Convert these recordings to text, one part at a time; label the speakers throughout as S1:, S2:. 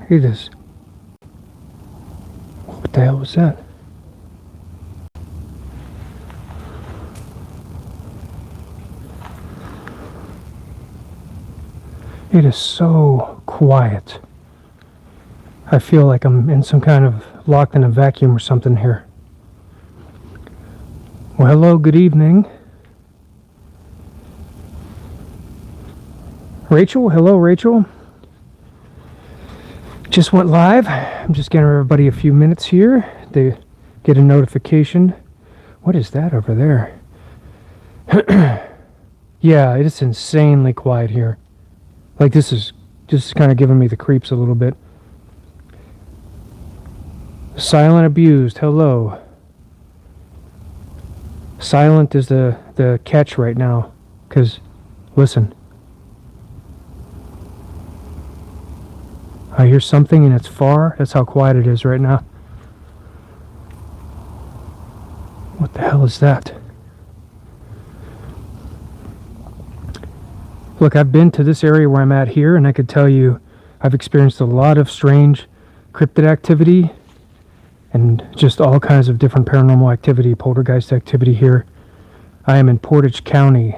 S1: It is. What the hell was that? It is so quiet. I feel like I'm in some kind of locked in a vacuum or something here. Well, hello, good evening. Rachel, hello, Rachel. Just went live. I'm just giving everybody a few minutes here to get a notification. What is that over there? Yeah, it is insanely quiet here. Like, this is just kind of giving me the creeps a little bit. Silent abused, hello. Silent is the catch right now, because, listen. I hear something and it's far. That's how quiet it is right now. What the hell is that? Look, I've been to this area where I'm at here, and I could tell you I've experienced a lot of strange cryptid activity and just all kinds of different paranormal activity, poltergeist activity here. I am in Portage County.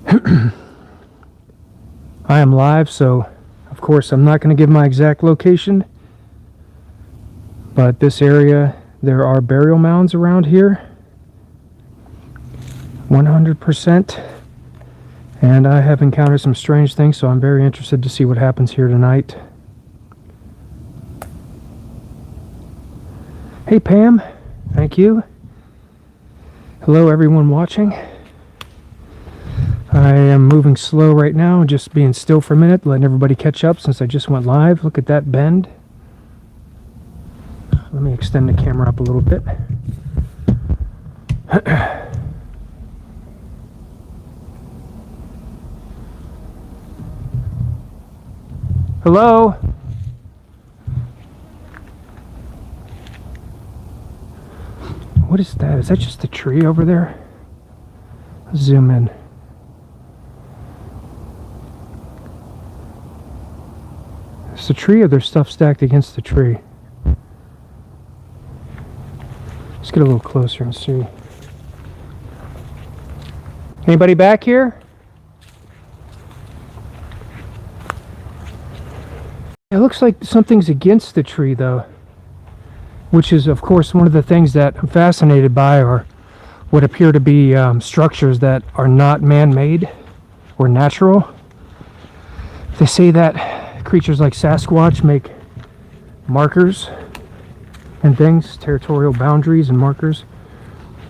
S1: I am live, so of course I'm not going to give my exact location, but this area, there are burial mounds around here, 100%, and I have encountered some strange things, so I'm very interested to see what happens here tonight. Hey Pam, thank you. Hello everyone watching. I am moving slow right now, just being still for a minute, letting everybody catch up since I just went live. Look at that bend. Let me extend the camera up a little bit. Hello? What is that? Is that just a tree over there? Let's zoom in. It's a tree, or there's stuff stacked against the tree? Let's get a little closer and see. Anybody back here? It looks like something's against the tree, though, which is, of course, one of the things that I'm fascinated by, or what appear to be structures that are not man-made or natural. They say that creatures like Sasquatch make markers and things, territorial boundaries and markers.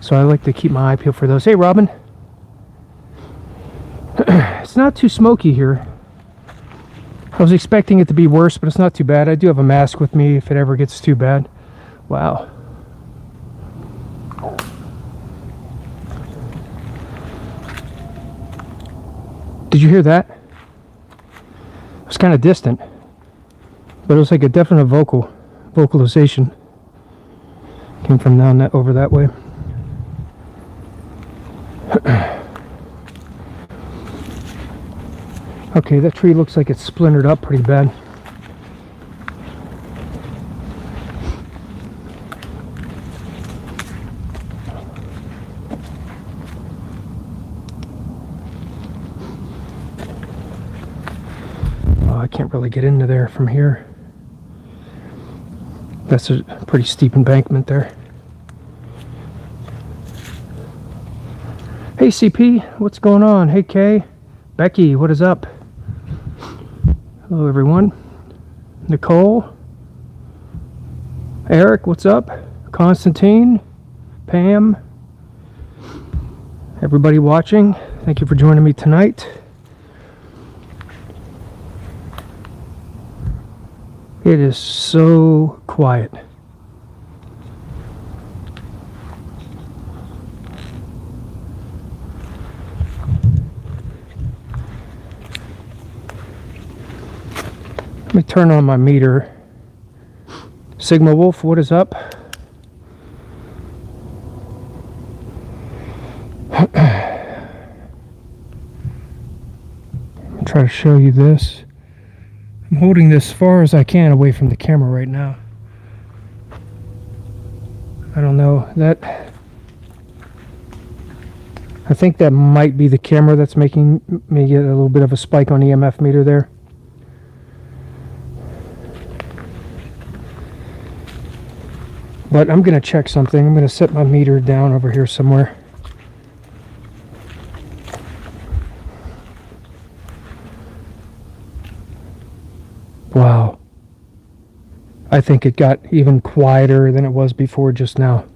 S1: So I like to keep my eye peeled for those. Hey, Robin. It's not too smoky here. I was expecting it to be worse, but it's not too bad. I do have a mask with me if it ever gets too bad. Wow. Did you hear that? It was kind of distant, but it was like a definite vocalization. Came from down that over that way. Okay, that tree looks like it's splintered up pretty bad. Oh, I can't really get into there from here. That's a pretty steep embankment there. Hey CP, what's going on? Hey Kay, Becky, what is up? Hello everyone. Nicole, Eric, what's up? Constantine, Pam, everybody watching, thank you for joining me tonight. It is so quiet. Let me turn on my meter. Sigma Wolf, what is up? Try to show you this. I'm holding this as far as I can away from the camera right now. I don't know, that... I think that might be the camera that's making me get a little bit of a spike on the EMF meter there. But I'm going to check something. I'm going to set my meter down over here somewhere. Wow. I think it got even quieter than it was before just now.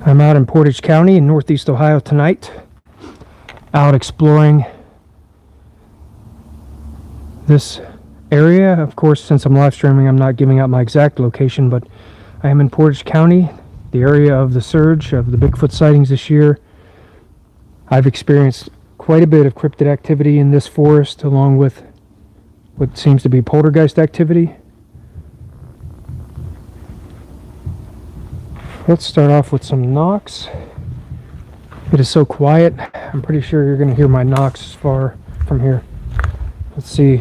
S1: I'm out in Portage County in Northeast Ohio tonight, out exploring this area. Of course, since I'm live streaming, I'm not giving out my exact location, but I am in Portage County, the area of the surge of the Bigfoot sightings this year. I've experienced quite a bit of cryptid activity in this forest, along with what seems to be poltergeist activity. Let's start off with some knocks. It is so quiet. I'm pretty sure you're going to hear my knocks as far from here. Let's see.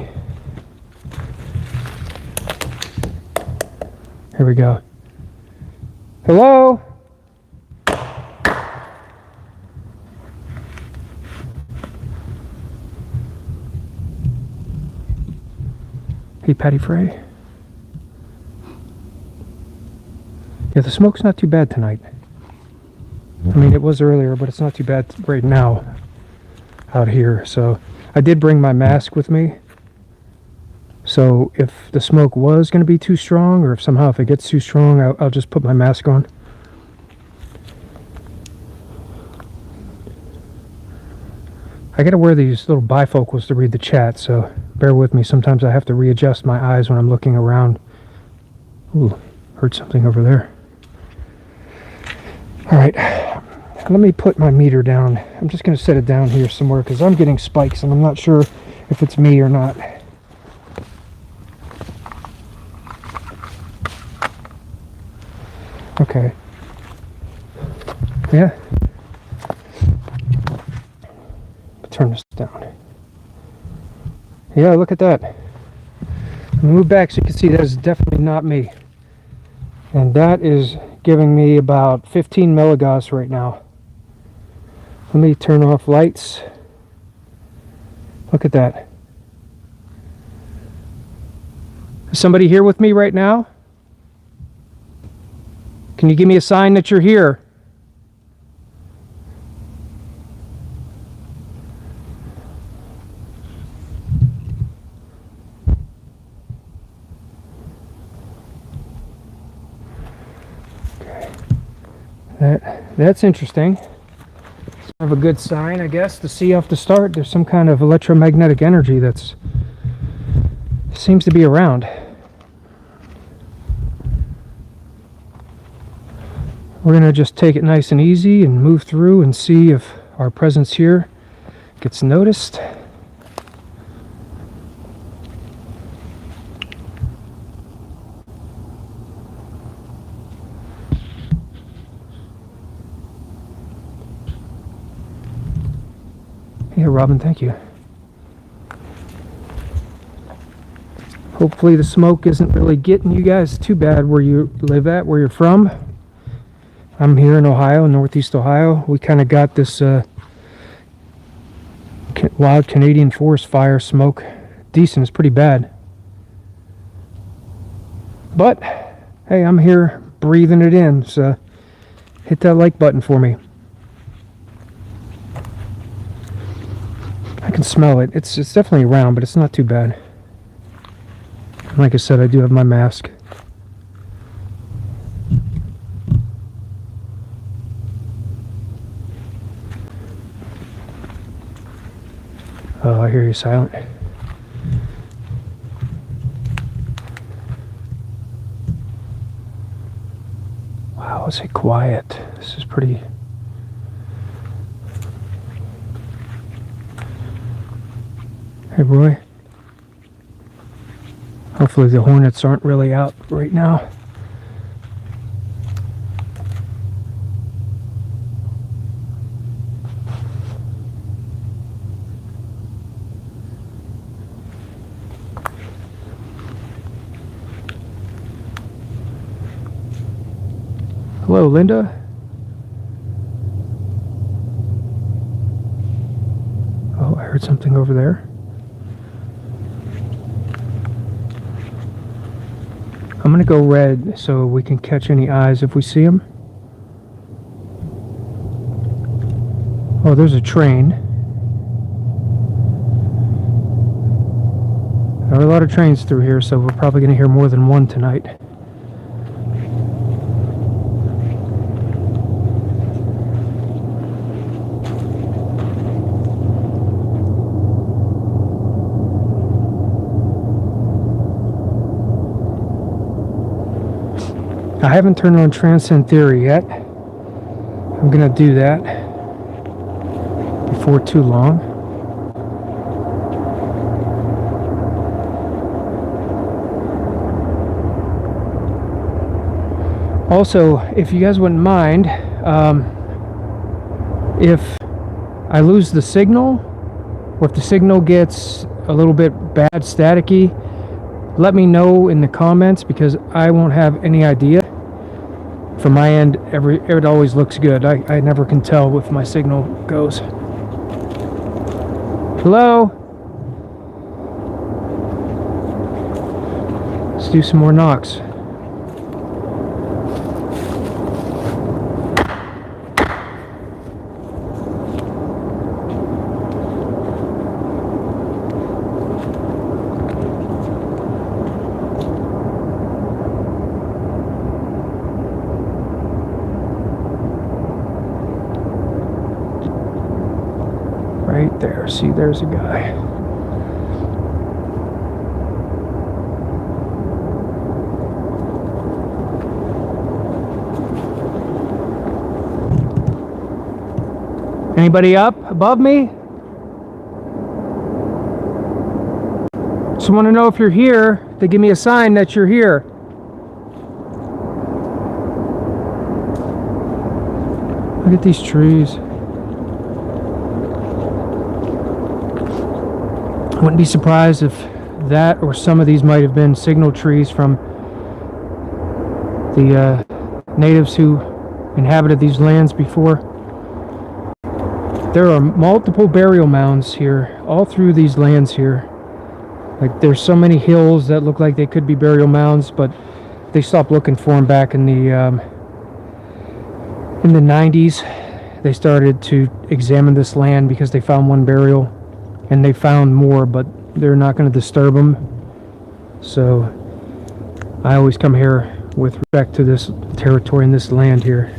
S1: Here we go. Hello? Hey, Patty Frey. Yeah, the smoke's not too bad tonight. I mean, it was earlier, but it's not too bad right now out here. So I did bring my mask with me. So if the smoke was going to be too strong, or if somehow if it gets too strong, I'll just put my mask on. I got to wear these little bifocals to read the chat, so bear with me. Sometimes I have to readjust my eyes when I'm looking around. Ooh, heard something over there. Alright, let me put my meter down. I'm just going to set it down here somewhere because I'm getting spikes and I'm not sure if it's me or not. Okay. Yeah. Turn this down. Yeah, look at that. Move back so you can see that is definitely not me. And that is giving me about 15 milligauss right now. Let me turn off lights. Look at that. Is somebody here with me right now? Can you give me a sign that you're here? That's interesting. Sort of a good sign, I guess, to see off the start. There's some kind of electromagnetic energy that's seems to be around. We're gonna just take it nice and easy and move through and see if our presence here gets noticed. Yeah, Robin, thank you. Hopefully the smoke isn't really getting you guys too bad where you live at, where you're from. I'm here in Ohio, Northeast Ohio. We kind of got this wild Canadian forest fire smoke. Decent, it's pretty bad. But, hey, I'm here breathing it in, so hit that like button for me. I can smell it. It's definitely around, but it's not too bad. Like I said, I do have my mask. Oh, I hear you silent. Wow, is it quiet? This is pretty... Hey, Roy. Hopefully the hornets aren't really out right now. Hello, Linda. Oh, I heard something over there. I'm gonna go red so we can catch any eyes if we see them. Oh, there's a train. There are a lot of trains through here, so we're probably gonna hear more than one tonight. I haven't turned on Transcend Theory yet. I'm gonna do that before too long. Also, if you guys wouldn't mind, if I lose the signal, or if the signal gets a little bit bad, staticky, let me know in the comments, because I won't have any idea. From my end, it always looks good. I never can tell if my signal goes. Hello? Let's do some more knocks. Right there. See, there's a guy. Anybody up above me? Just want to know if you're here, to give me a sign that you're here. Look at these trees. I wouldn't be surprised if that or some of these might have been signal trees from the natives who inhabited these lands before. There are multiple burial mounds here, all through these lands here. Like, there's so many hills that look like they could be burial mounds, but they stopped looking for them back in the 90s. They started to examine this land because they found one burial. And they found more, but they're not going to disturb them. So I always come here with respect to this territory and this land here.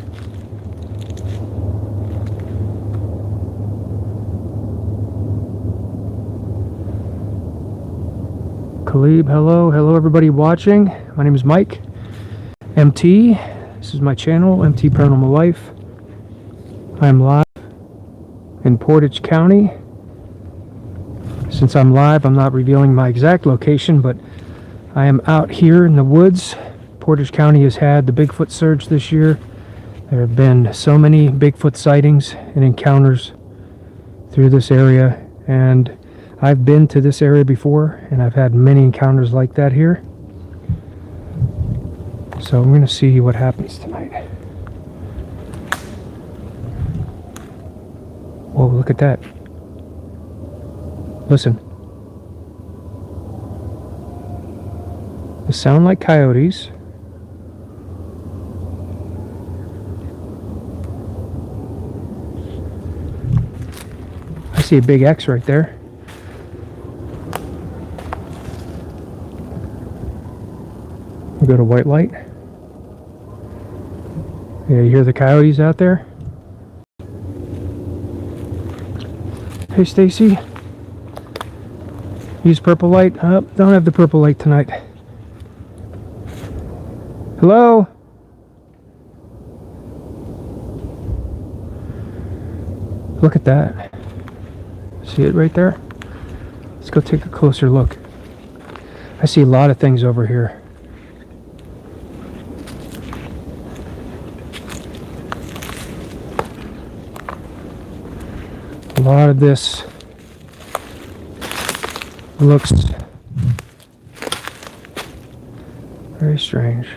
S1: Khalib, hello. Hello everybody watching. My name is Mike. MT. This is my channel, MT Paranormal Life. I'm live in Portage County. Since I'm live, I'm not revealing my exact location, but I am out here in the woods. Portage County has had the Bigfoot surge this year. There have been so many Bigfoot sightings and encounters through this area, and I've been to this area before, and I've had many encounters like that here. So I'm going to see what happens tonight. Whoa, look at that. Listen. They sound like coyotes. I see a big X right there. We go to white light. Yeah, you hear the coyotes out there? Hey, Stacy. Use purple light. Oh, don't have the purple light tonight. Hello? Look at that. See it right there? Let's go take a closer look. I see a lot of things over here. A lot of this looks very strange.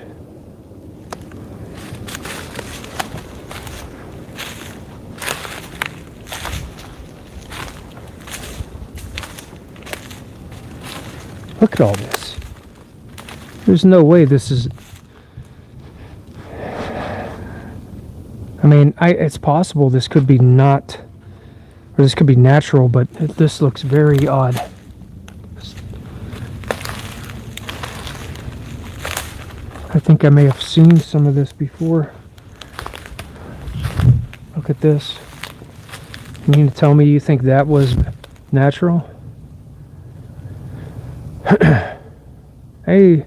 S1: Look at all this. There's no way this is... I mean, it's possible this could be not... Or this could be natural, but this looks very odd. I think I may have seen some of this before. Look at this. You mean to tell me you think that was natural? Hey,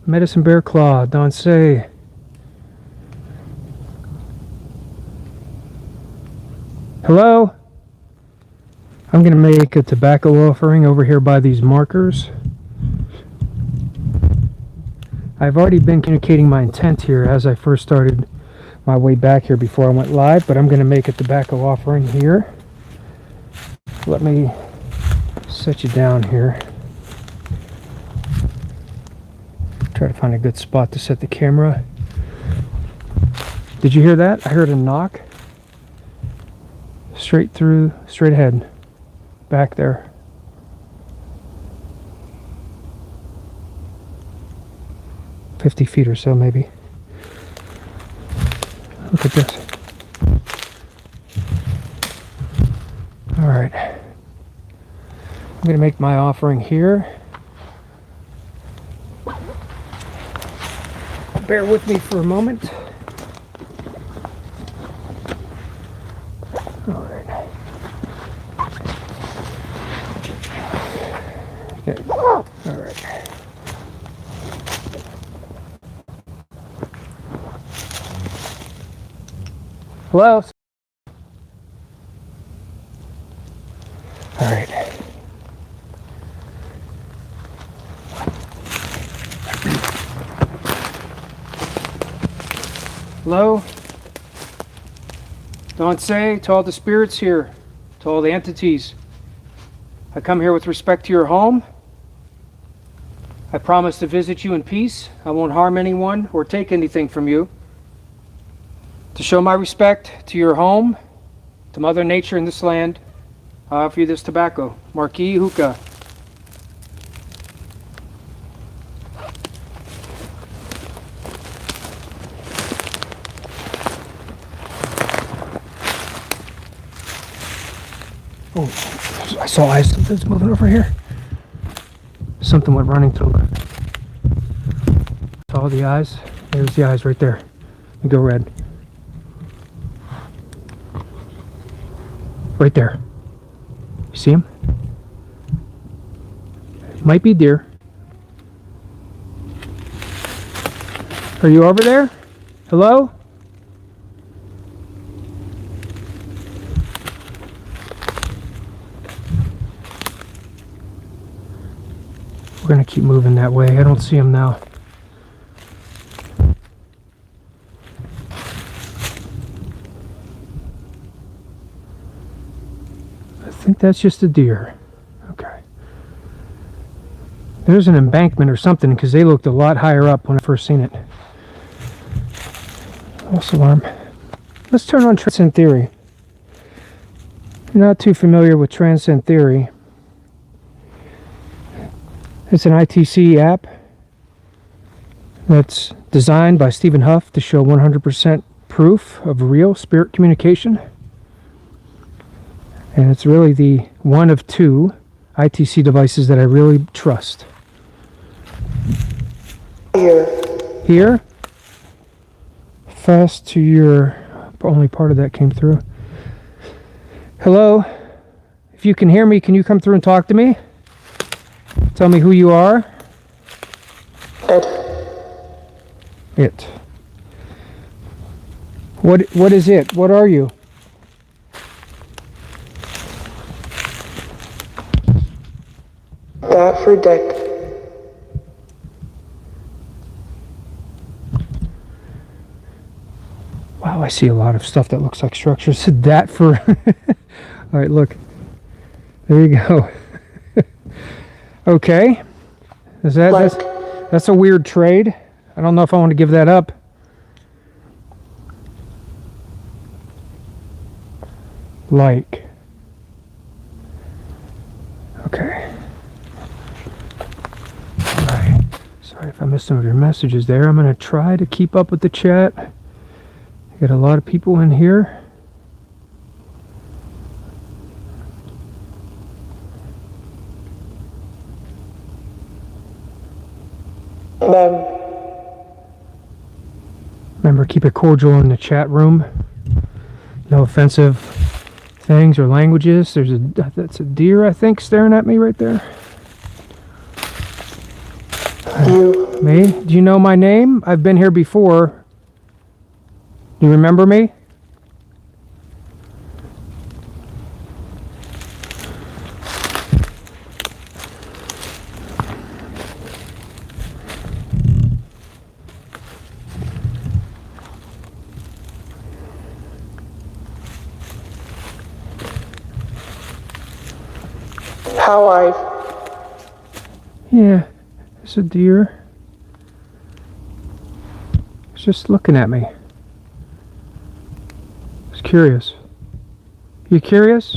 S1: Medicine Bear Claw, don't say. Hello? I'm going to make a tobacco offering over here by these markers. I've already been communicating my intent here as I first started my way back here before I went live, but I'm going to make a tobacco offering here. Let me set you down here. Try to find a good spot to set the camera. Did you hear that? I heard a knock. Straight through, straight ahead. Back there. $50 feet or so, maybe. Look at this. All right. I'm going to make my offering here. Bear with me for a moment. All right. Okay. All right. Hello? All right. Hello? Don't say to all the spirits here, to all the entities. I come here with respect to your home. I promise to visit you in peace. I won't harm anyone or take anything from you. To show my respect to your home, to Mother Nature in this land, I offer you this tobacco, Marquis Hookah. Oh, I saw eyes that's moving over here. Something went running to the left. Saw the eyes. There's the eyes right there. They go red. Right there. You see him? Might be deer. Are you over there? Hello? We're going to keep moving that way. I don't see him now. I think that's just a deer. Okay. There's an embankment or something because they looked a lot higher up when I first seen it. False alarm. Let's turn on transcend theory. You're not too familiar with transcend theory. It's an ITC app that's designed by Stephen Huff to show 100% proof of real spirit communication. And it's really the one of two ITC devices that I really trust. Here? Fast to your... Only part of that came through. Hello? If you can hear me, can you come through and talk to me? Tell me who you are. It. What is it? What are you?
S2: That for deck.
S1: Wow, I see a lot of stuff that looks like structures. That for... All right, look. There you go. Okay. Is that... That's a weird trade. I don't know if I want to give that up. Like. Okay. Sorry if I missed some of your messages there. I'm going to try to keep up with the chat. I got a lot of people in here. Remember, keep it cordial in the chat room. No offensive things or languages. That's a deer, I think, staring at me right there. Me? Do you know my name? I've been here before. Do you remember me? Yeah, it's a deer. It's just looking at me. It's curious. You curious?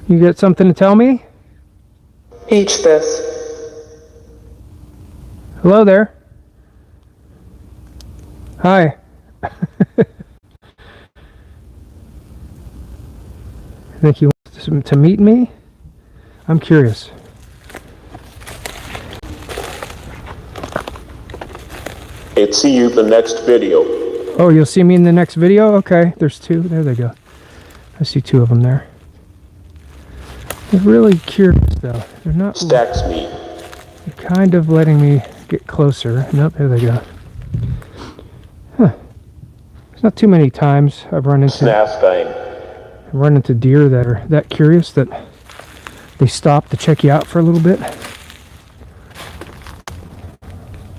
S1: You got something to tell me?
S2: Eat this.
S1: Hello there. Hi. I think you want to meet me? I'm curious.
S2: See you the next video.
S1: Oh, you'll see me in the next video? Okay, there's two. There they go. I see two of them there. They're really curious, though. They're not...
S2: Stacks me.
S1: They're kind of letting me get closer. Nope, there they go. Huh. There's not too many times I've run into deer that are that curious that they stop to check you out for a little bit.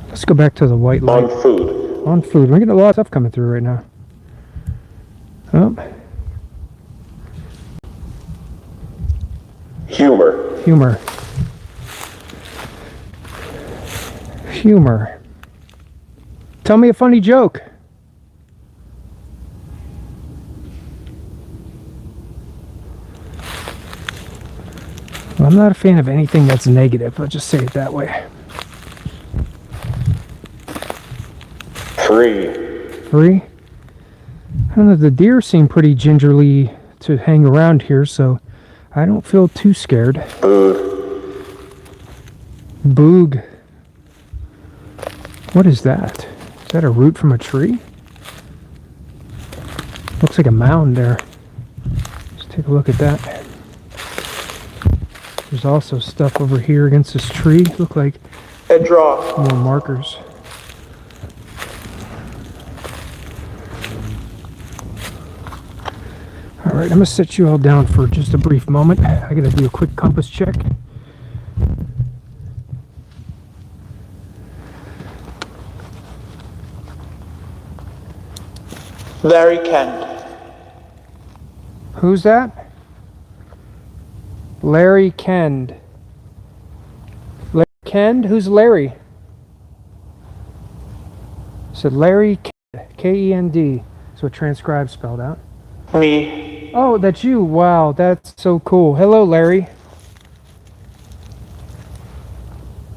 S1: Let's go back to the white light.
S2: On food.
S1: On food. We're getting a lot of stuff coming through right now. Oh.
S2: Humor.
S1: Humor. Tell me a funny joke. Well, I'm not a fan of anything that's negative. I'll just say it that way. Free? I don't know, the deer seem pretty gingerly to hang around here, so I don't feel too scared. Boog. What is that? Is that a root from a tree? Looks like a mound there. Let's take a look at that. There's also stuff over here against this tree. Look like more markers. Alright, I'm going to set you all down for just a brief moment. I got to do a quick compass check.
S2: Larry Kent.
S1: Who's that? Larry Kend. Larry Kend? Who's Larry? I said Larry Kend. K-E-N-D. That's what transcribe spelled out.
S2: Me.
S1: Oh, that's you. Wow, that's so cool. Hello, Larry.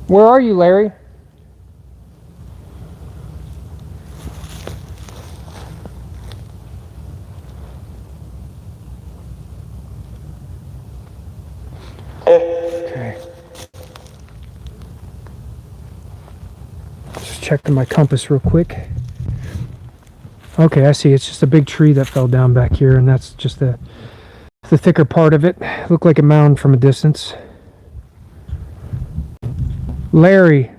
S1: Where are you, Larry? Okay. Just checking my compass real quick. Okay, I see. It's just a big tree that fell down back here, and that's just the thicker part of it. Looked like a mound from a distance. Larry.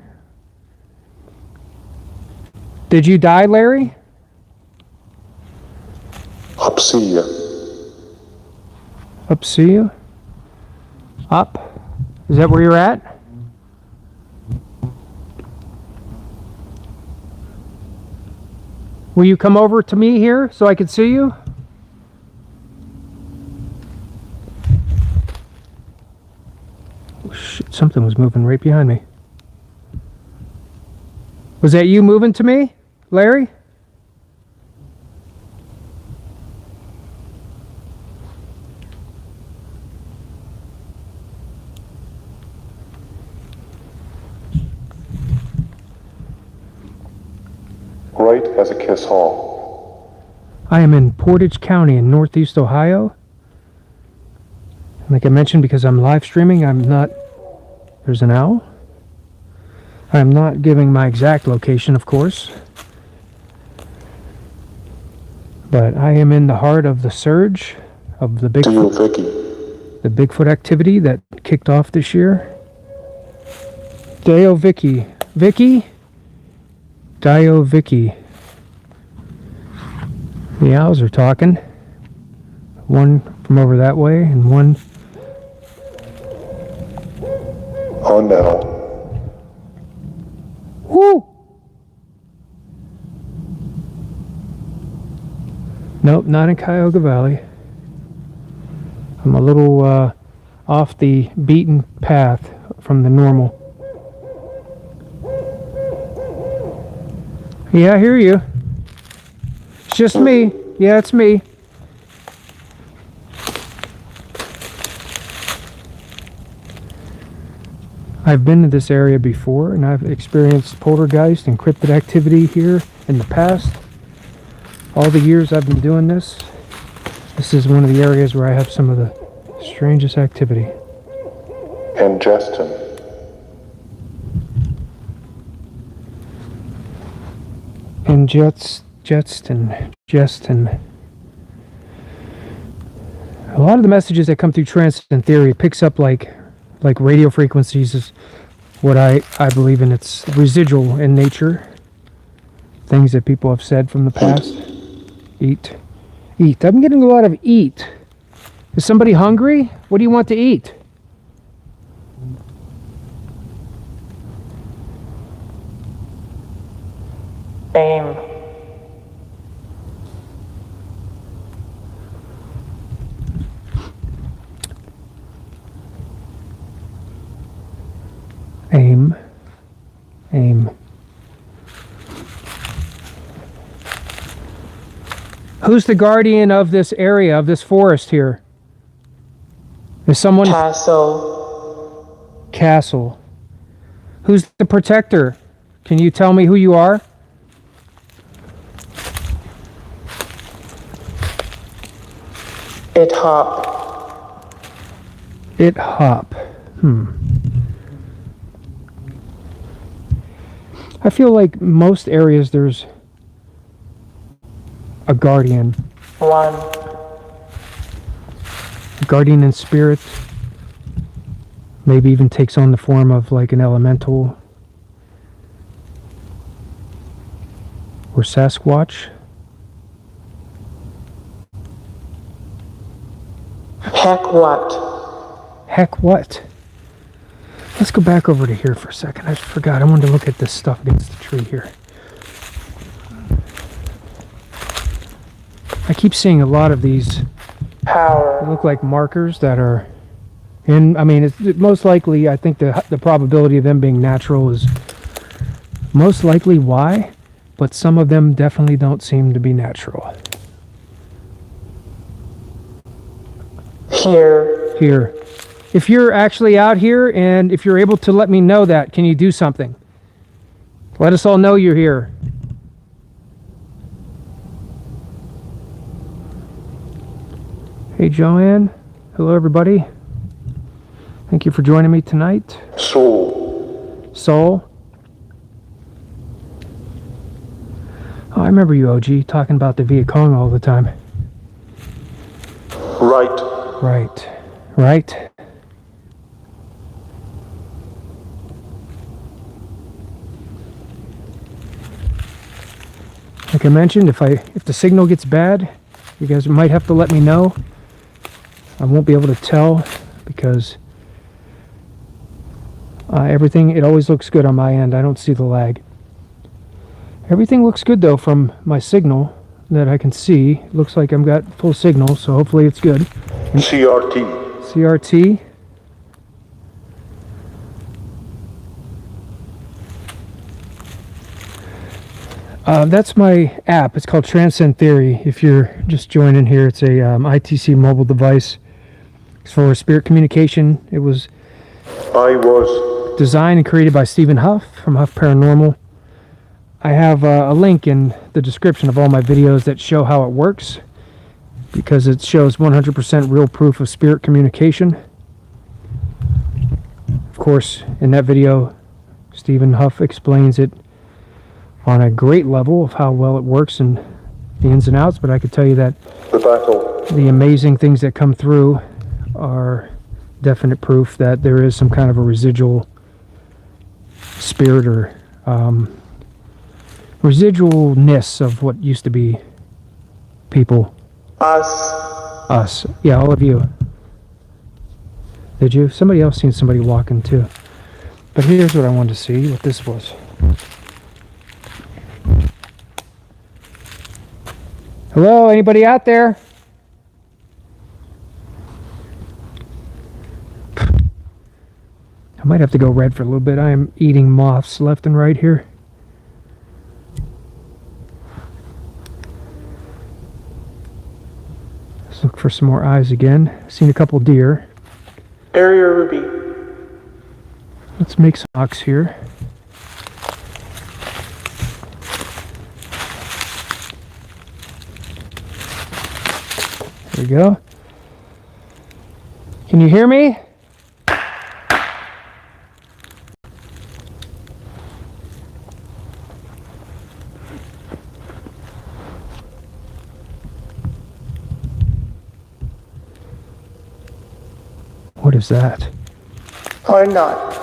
S1: Did you die, Larry?
S2: Up see ya.
S1: Up see you? Up? Is that where you're at? Will you come over to me here so I can see you? Oh, shit, something was moving right behind me. Was that you moving to me, Larry?
S2: white as a kiss hall.
S1: I am in Portage County in Northeast Ohio. Like I mentioned, because I'm live streaming, I'm not... There's an owl. I'm not giving my exact location, of course. But I am in the heart of the surge of the
S2: Deal
S1: Bigfoot,
S2: Vicky.
S1: the Bigfoot activity that kicked off this year. Dio Vicky. Vicky? Dio Vicky. The owls are talking. One from over that way and one...
S2: On now.
S1: Woo! Nope, not in Cuyahoga Valley. I'm a little off the beaten path from the normal. Yeah, I hear you. It's just me. Yeah, it's me. I've been to this area before, and I've experienced poltergeist and cryptid activity here in the past. All the years I've been doing this, this is one of the areas where I have some of the strangest activity.
S2: And Justin.
S1: And Jetson. A lot of the messages that come through transcendent theory picks up like radio frequencies is what I believe in. It's residual in nature. Things that people have said from the past. Eat. I'm getting a lot of eat. Is somebody hungry? What do you want to eat?
S3: Aim.
S1: Aim. Who's the guardian of this area, of this forest here? Is someone... Castle. Who's the protector? Can you tell me who you are?
S3: It hop.
S1: It hop. I feel like most areas there's a guardian.
S3: One.
S1: Guardian in spirit. Maybe even takes on the form of like an elemental. Or Sasquatch.
S3: Heck what?
S1: Heck what? Let's go back over to here for a second. I forgot. I wanted to look at this stuff against the tree here. I keep seeing a lot of these.
S3: Power.
S1: They look like markers that are in. I mean, it's most likely. I think the probability of them being natural is most likely why, but some of them definitely don't seem to be natural. Here. If you're actually out here and if you're able to let me know that, can you do something? Let us all know you're here. Hey Joanne. Hello everybody. Thank you for joining me tonight.
S2: Soul.
S1: Oh, I remember you, OG, talking about the Viet Cong all the time.
S2: Right.
S1: Right. Like I mentioned, if the signal gets bad, you guys might have to let me know. I won't be able to tell because it always looks good on my end. I don't see the lag. Everything looks good though from my signal that I can see. It looks like I've got full signal, so hopefully it's good. CRT. That's my app. It's called Transcend Theory. If you're just joining here, it's a ITC mobile device. It's for spirit communication. It was designed and created by Stephen Huff from Huff Paranormal. I have a link in the description of all my videos that show how it works, because it shows 100% real proof of spirit communication. Of course, in that video, Stephen Huff explains it on a great level of how well it works and the ins and outs, but I could tell you that
S2: The battle.
S1: the amazing things that come through are definite proof that there is some kind of a residual spirit or residualness of what used to be people.
S3: Us.
S1: Yeah, all of you. Did you? Somebody else seen somebody walking too. But here's what I wanted to see, what this was. Hello, anybody out there? I might have to go red for a little bit. I am eating moths left and right here. Let's look for some more eyes again. Seen a couple deer.
S3: Area Ruby.
S1: Let's make some ox here. There we go. Can you hear me? What is that?
S3: Or not.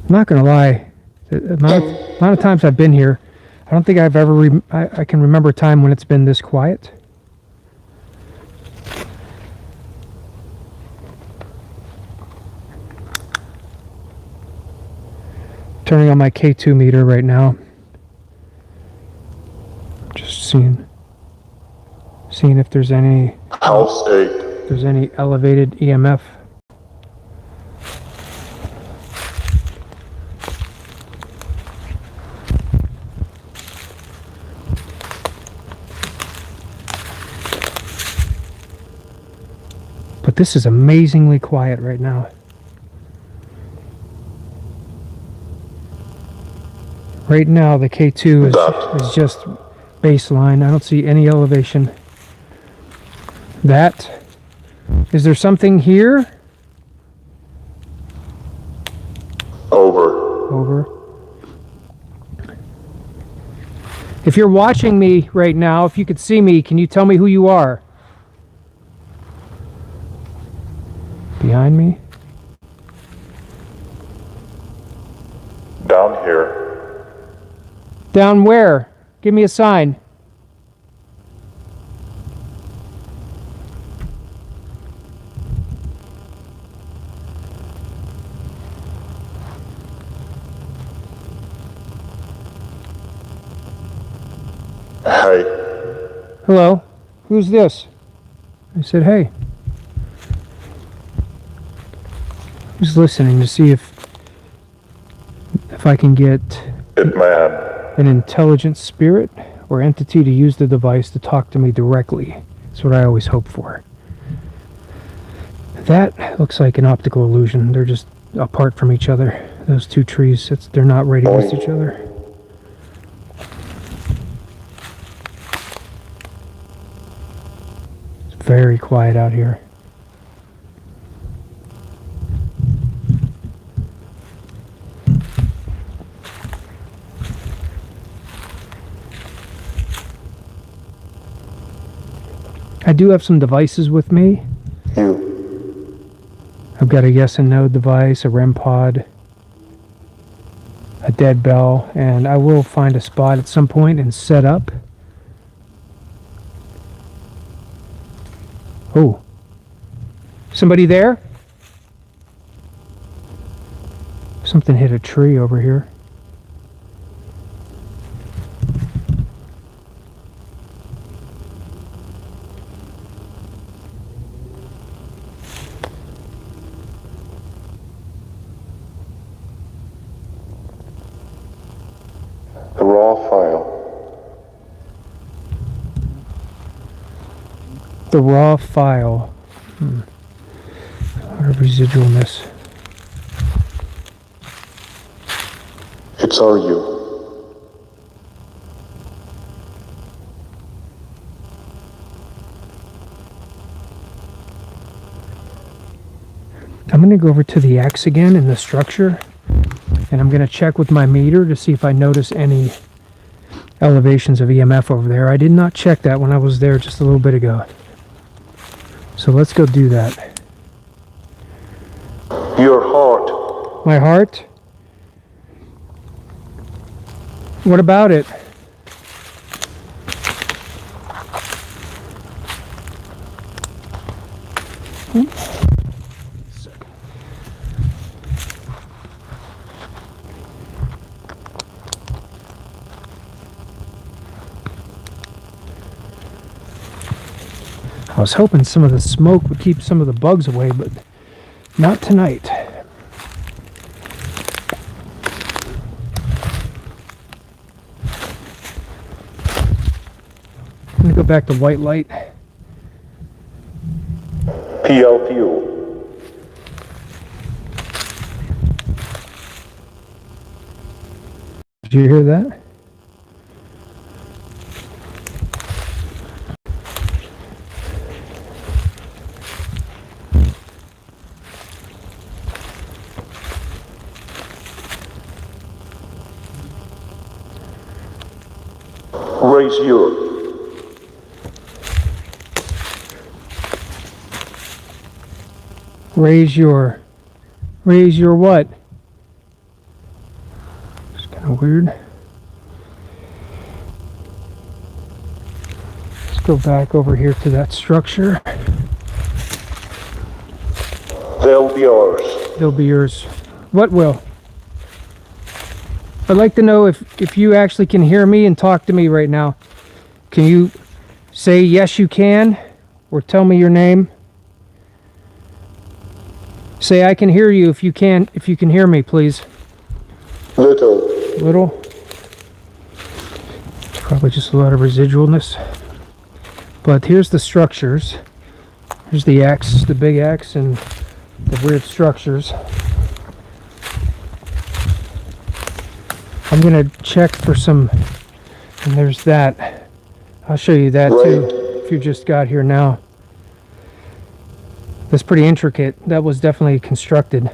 S1: I'm not gonna lie, the amount of times I've been here, I don't think I've ever I can remember a time when it's been this quiet. Turning on my K2 meter right now. Just seeing if there's any
S2: House 8.
S1: there's any elevated EMF. But this is amazingly quiet right now. Right now the K2 is just baseline. I don't see any elevation. Is there something here? Over. If you're watching me right now, if you could see me, can you tell me who you are? Behind me?
S2: Down here.
S1: Down where? Give me a sign.
S2: Hey.
S1: Hello? Who's this? I said, hey. I was listening to see if I can get
S2: Hitman.
S1: an intelligent spirit or entity to use the device to talk to me directly. That's what I always hope for. That looks like an optical illusion. They're just apart from each other. Those two trees, they're not right against each other. It's very quiet out here. I do have some devices with me. I've got a yes and no device, a REM pod, a dead bell, and I will find a spot at some point and set up. Oh. Somebody there? Something hit a tree over here.
S2: The raw file.
S1: The raw file. residualness.
S2: It's are you.
S1: I'm going to go over to the X again in the structure, and I'm going to check with my meter to see if I notice any elevations of EMF over there. I did not check that when I was there just a little bit ago. So let's go do that.
S2: Your heart.
S1: My heart? What about it? I was hoping some of the smoke would keep some of the bugs away, but not tonight. I'm going to go back to white light.
S2: PLPO.
S1: Did you hear that?
S2: Raise your.
S1: Raise your what? It's kind of weird. Let's go back over here to that structure.
S2: They'll be ours.
S1: They'll be yours. What will? I'd like to know if you actually can hear me and talk to me right now. Can you say yes you can, or tell me your name? Say I can hear you if you can hear me, please.
S2: Little.
S1: Little? Probably just a lot of residualness. But here's the structures. Here's the X, the big X, and the weird structures. I'm gonna check for some, and there's that. I'll show you that too, if you just got here now. That's pretty intricate. That was definitely constructed.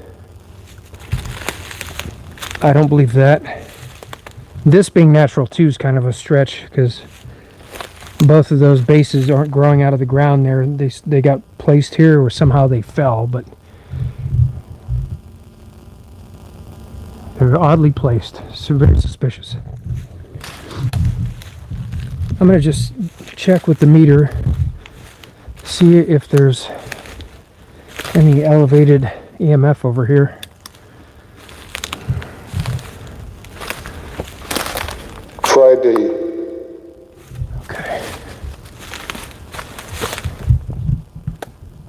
S1: I don't believe that. This being natural too is kind of a stretch, because both of those bases aren't growing out of the ground there. They got placed here, or somehow they fell, but they're oddly placed. So very suspicious. I'm going to just check with the meter, see if there's any elevated EMF over here.
S2: Friday.
S1: Okay.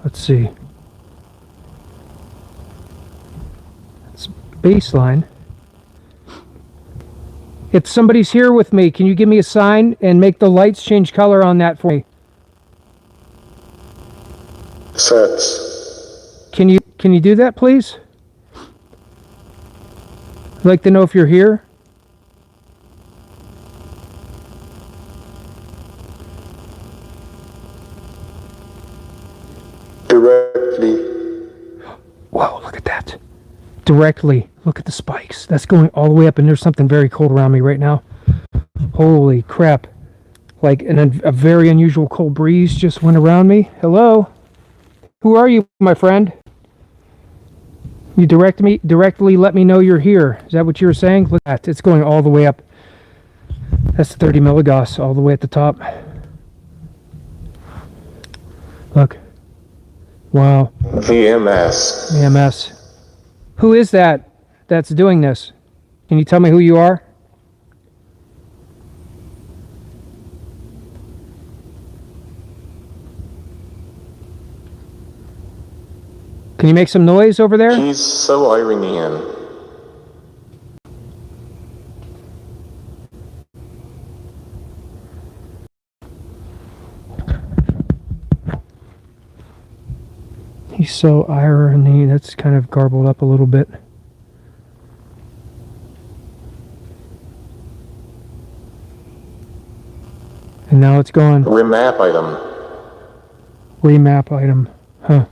S1: Let's see. It's baseline. If somebody's here with me, can you give me a sign and make the lights change color on that for me?
S2: Sets.
S1: Can you do that, please? I'd like to know if you're here.
S2: Directly.
S1: Whoa, look at that. Directly. Look at the spikes. That's going all the way up, and there's something very cold around me right now. Holy crap. Like a very unusual cold breeze just went around me. Hello? Who are you, my friend? You directly let me know you're here. Is that what you were saying? Look at that. It's going all the way up. That's 30 milligauss all the way at the top. Look. Wow.
S2: VMS.
S1: EMS. Who is that that's doing this? Can you tell me who you are? Can you make some noise over there?
S2: He's so Iranian.
S1: So irony, that's kind of garbled up a little bit. And now it's gone.
S2: Remap item.
S1: Remap item. Huh.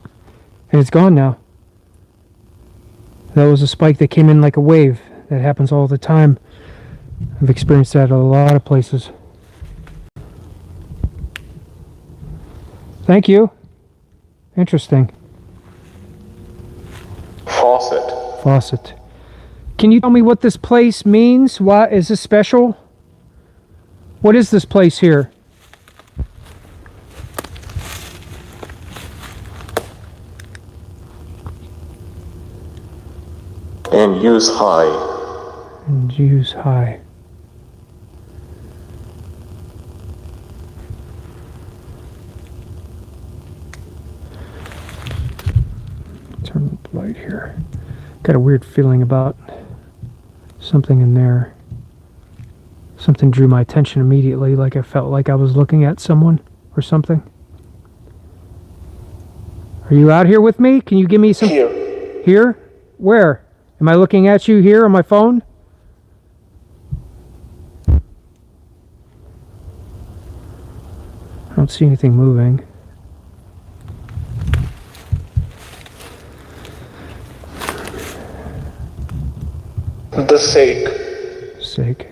S1: And it's gone now. That was a spike that came in like a wave. That happens all the time. I've experienced that at a lot of places. Thank you. Interesting.
S2: Faucet.
S1: Faucet. Can you tell me what this place means? Why is this special? What is this place here?
S2: And use high.
S1: And use high. Turn the light here. Got a weird feeling about something in there. Something drew my attention immediately, like I felt like I was looking at someone or something. Are you out here with me? Can you give me some...
S3: Here.
S1: Here? Where? Am I looking at you here on my phone? I don't see anything moving.
S3: The sake.
S1: Sake.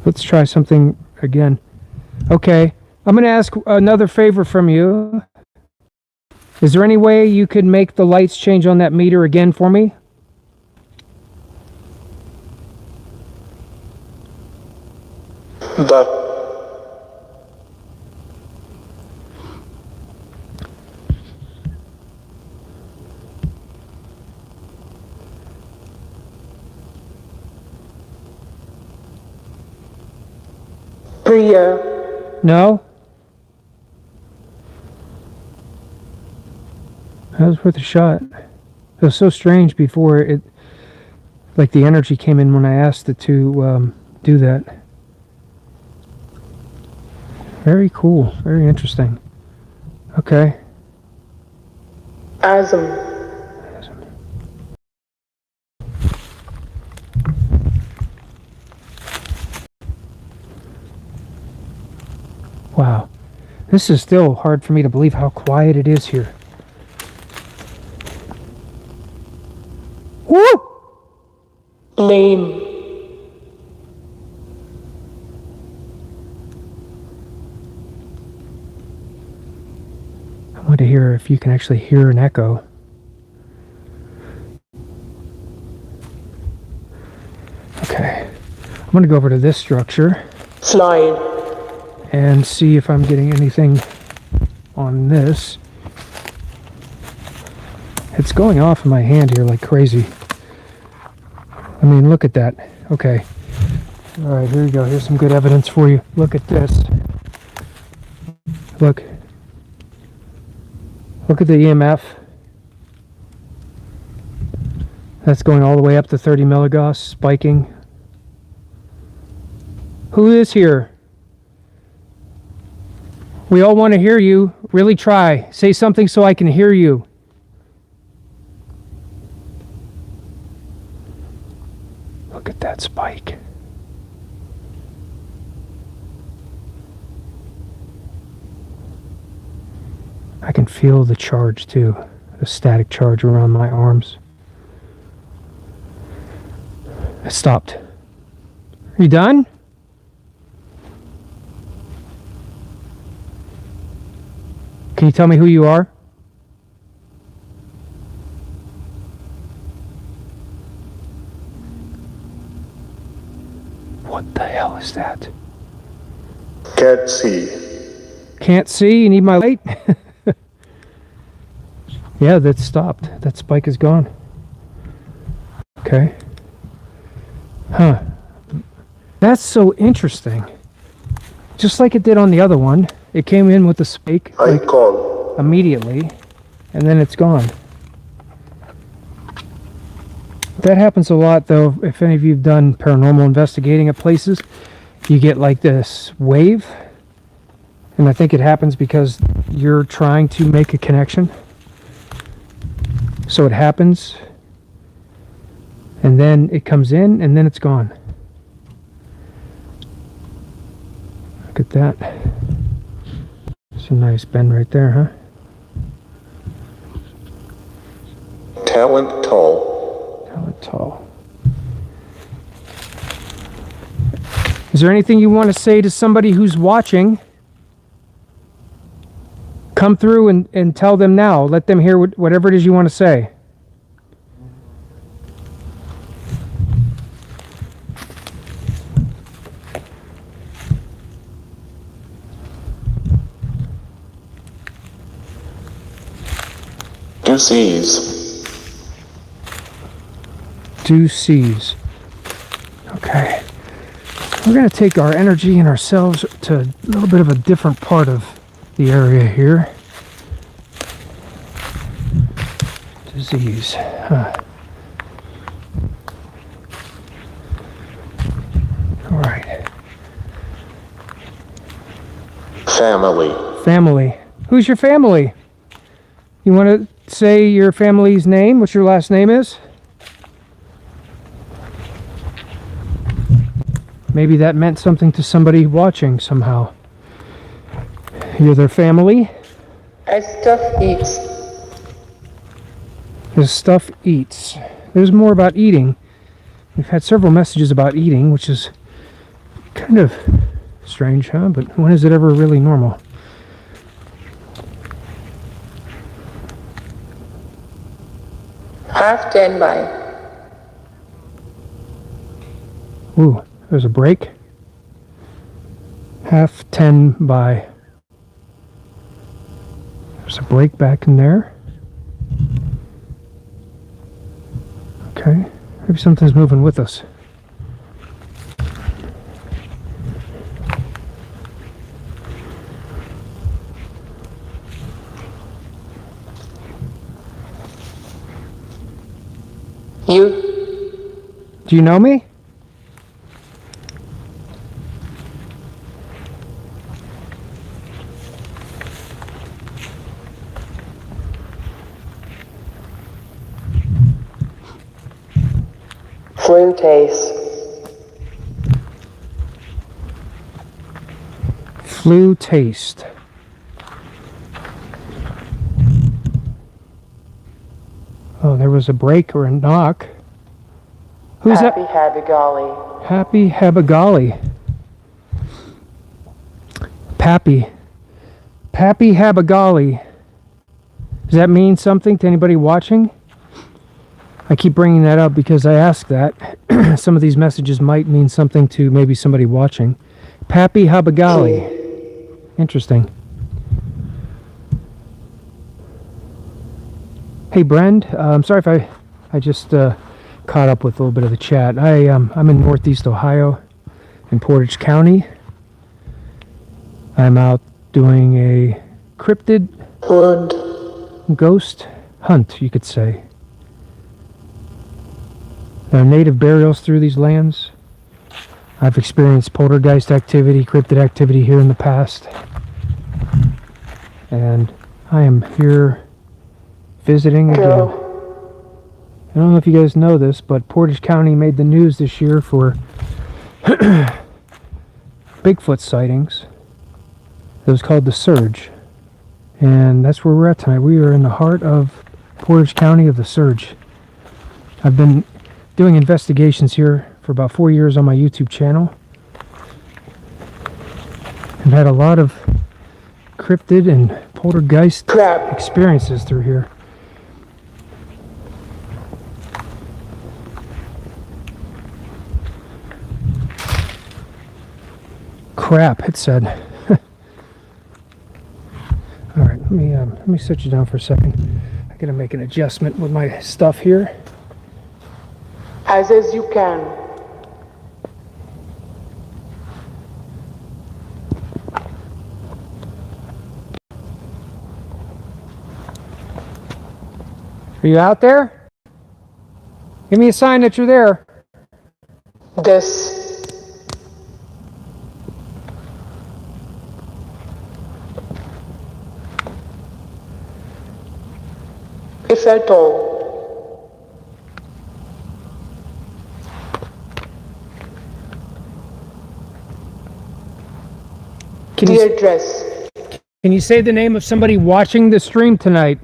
S1: Let's try something again. Okay, I'm going to ask another favor from you. Is there any way you could make the lights change on that meter again for me?
S3: The Priya.
S1: No? That was worth a shot. It was so strange before it, like the energy came in when I asked it to do that. Very cool. Very interesting. Okay.
S3: Asm.
S1: Wow. This is still hard for me to believe how quiet it is here. Woo!
S3: Lame.
S1: I want to hear if you can actually hear an echo. Okay. I'm going to go over to this structure
S3: Slide.
S1: and see if I'm getting anything on this. It's going off in my hand here like crazy. I mean, look at that. Okay. All right, here you go. Here's some good evidence for you. Look at this. Look. Look at the EMF. That's going all the way up to 30 milligauss, spiking. Who is here? We all want to hear you. Really try. Say something so I can hear you. Look at that spike. I can feel the charge too. The static charge around my arms. It stopped. Are you done? Can you tell me who you are? What the hell is that?
S2: Can't see.
S1: Can't see? You need my light? Yeah, that stopped. That spike is gone. Okay. Huh. That's so interesting. Just like it did on the other one. It came in with the spike
S2: I
S1: like,
S2: call.
S1: immediately, and then it's gone. That happens a lot, though. If any of you have done paranormal investigating at places, you get like this wave, and I think it happens because you're trying to make a connection. So it happens, and then it comes in, and then it's gone. Look at that. It's a nice bend right there, huh?
S2: Talent tall.
S1: Talent tall. Is there anything you want to say to somebody who's watching? Come through and tell them now. Let them hear whatever it is you want to say.
S2: Deuces.
S1: Two C's. Okay. We're going to take our energy and ourselves to a little bit of a different part of the area here. Disease. Huh. All right.
S2: Family.
S1: Family. Who's your family? You want to say your family's name? What your last name is? Maybe that meant something to somebody watching somehow. You're their family?
S3: As stuff eats.
S1: His stuff eats. There's more about eating. We've had several messages about eating, which is kind of strange, huh? But when is it ever really normal?
S3: Half 10 by.
S1: Ooh, there's a break. Half 10 by. There's a break back in there. Okay, maybe something's moving with us.
S3: You.
S1: Do you know me?
S3: Flu taste.
S1: Flu taste. Oh, there was a break or a knock. Who's
S3: Happy
S1: that?
S3: Happy Golly.
S1: Happy Habagali. Pappy. Pappy Habagali. Does that mean something to anybody watching? I keep bringing that up because I ask that. Some of these messages might mean something to maybe somebody watching. Pappy Habagali. Interesting. Hey, Brend. I'm sorry if I just caught up with a little bit of the chat. I'm in Northeast Ohio, in Portage County. I'm out doing a cryptid ghost hunt, you could say. There are native burials through these lands. I've experienced poltergeist activity, cryptid activity here in the past. And I am here visiting again. I don't know if you guys know this, but Portage County made the news this year for Bigfoot sightings. It was called the Surge. And that's where we're at tonight. We are in the heart of Portage County of the Surge. I've been doing investigations here for about 4 years on my YouTube channel. I've had a lot of cryptid and poltergeist experiences through here. Crap, it said. All right, let me sit you down for a second. I gotta make an adjustment with my stuff here.
S3: As you can.
S1: Are you out there? Give me a sign that you're there.
S3: This. If at all. The address.
S1: Can you say the name of somebody watching the stream tonight?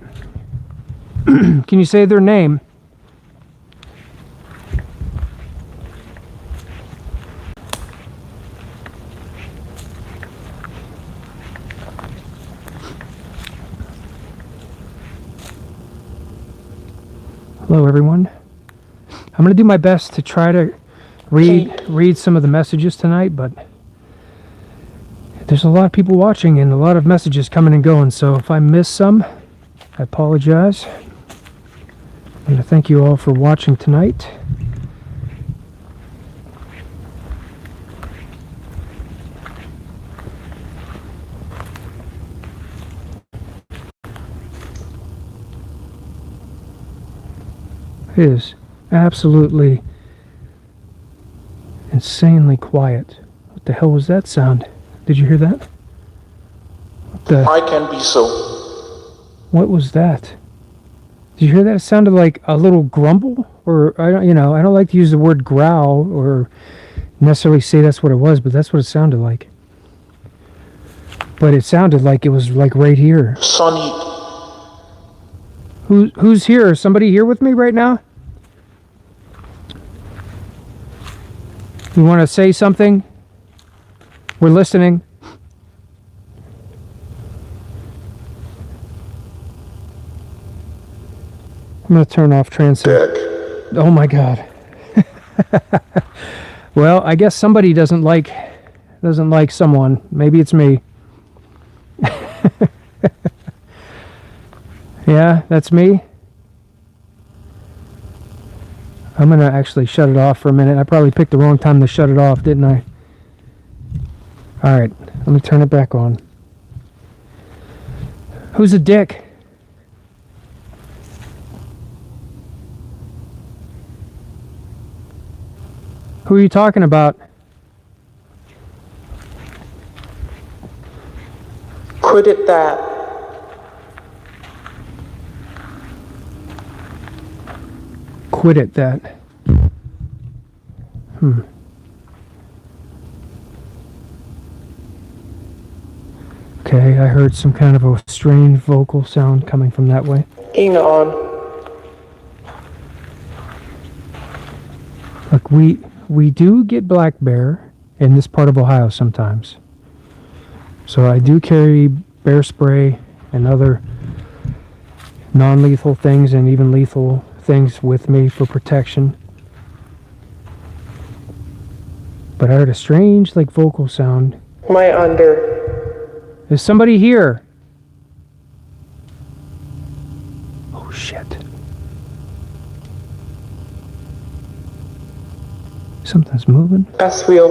S1: Can you say their name? Hello, everyone. I'm going to do my best to try to read some of the messages tonight, but there's a lot of people watching and a lot of messages coming and going, so if I miss some, I apologize. I'm going to thank you all for watching tonight. It is absolutely insanely quiet. What the hell was that sound? Did you hear that?
S2: I can be so.
S1: What was that? Did you hear that? It sounded like a little grumble, or I don't like to use the word growl or necessarily say that's what it was, but that's what it sounded like. But it sounded like it was like right here.
S2: Sonny.
S1: Who's here? Is somebody here with me right now? You want to say something? We're listening. I'm going to turn off translate. Oh my God. Well, I guess somebody doesn't like someone. Maybe it's me. Yeah, that's me. I'm going to actually shut it off for a minute. I probably picked the wrong time to shut it off, didn't I? Alright, let me turn it back on. Who's a dick? Who are you talking about?
S3: Quit it that.
S1: Quit it that. Okay, I heard some kind of a strange vocal sound coming from that way.
S3: Hang on.
S1: Look, we do get black bear in this part of Ohio sometimes. So I do carry bear spray and other non-lethal things and even lethal things with me for protection. But I heard a strange vocal sound.
S3: My under.
S1: Is somebody here? Oh shit. Something's moving.
S3: S wheel.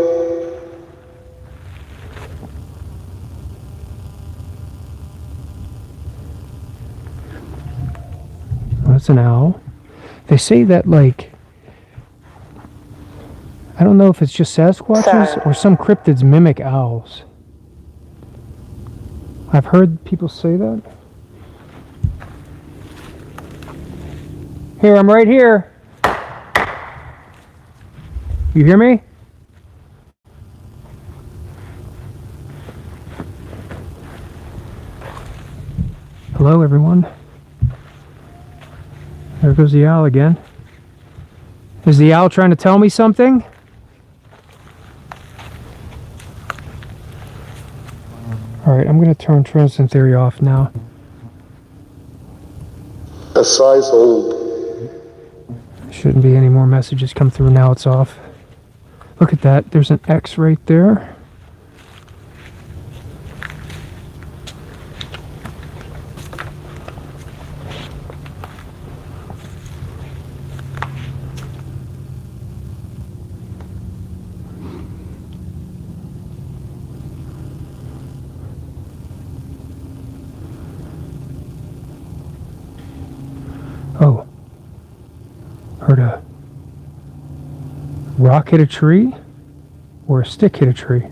S1: Oh, that's an owl. They say that I don't know if it's just Sasquatches or some cryptids mimic owls. I've heard people say that. Here, I'm right here. You hear me? Hello, everyone. There goes the owl again. Is the owl trying to tell me something? Alright, I'm going to turn Transcend Theory off now.
S2: A size old.
S1: Shouldn't be any more messages come through. Now it's off. Look at that. There's an X right there. Oh, heard a rock hit a tree or a stick hit a tree.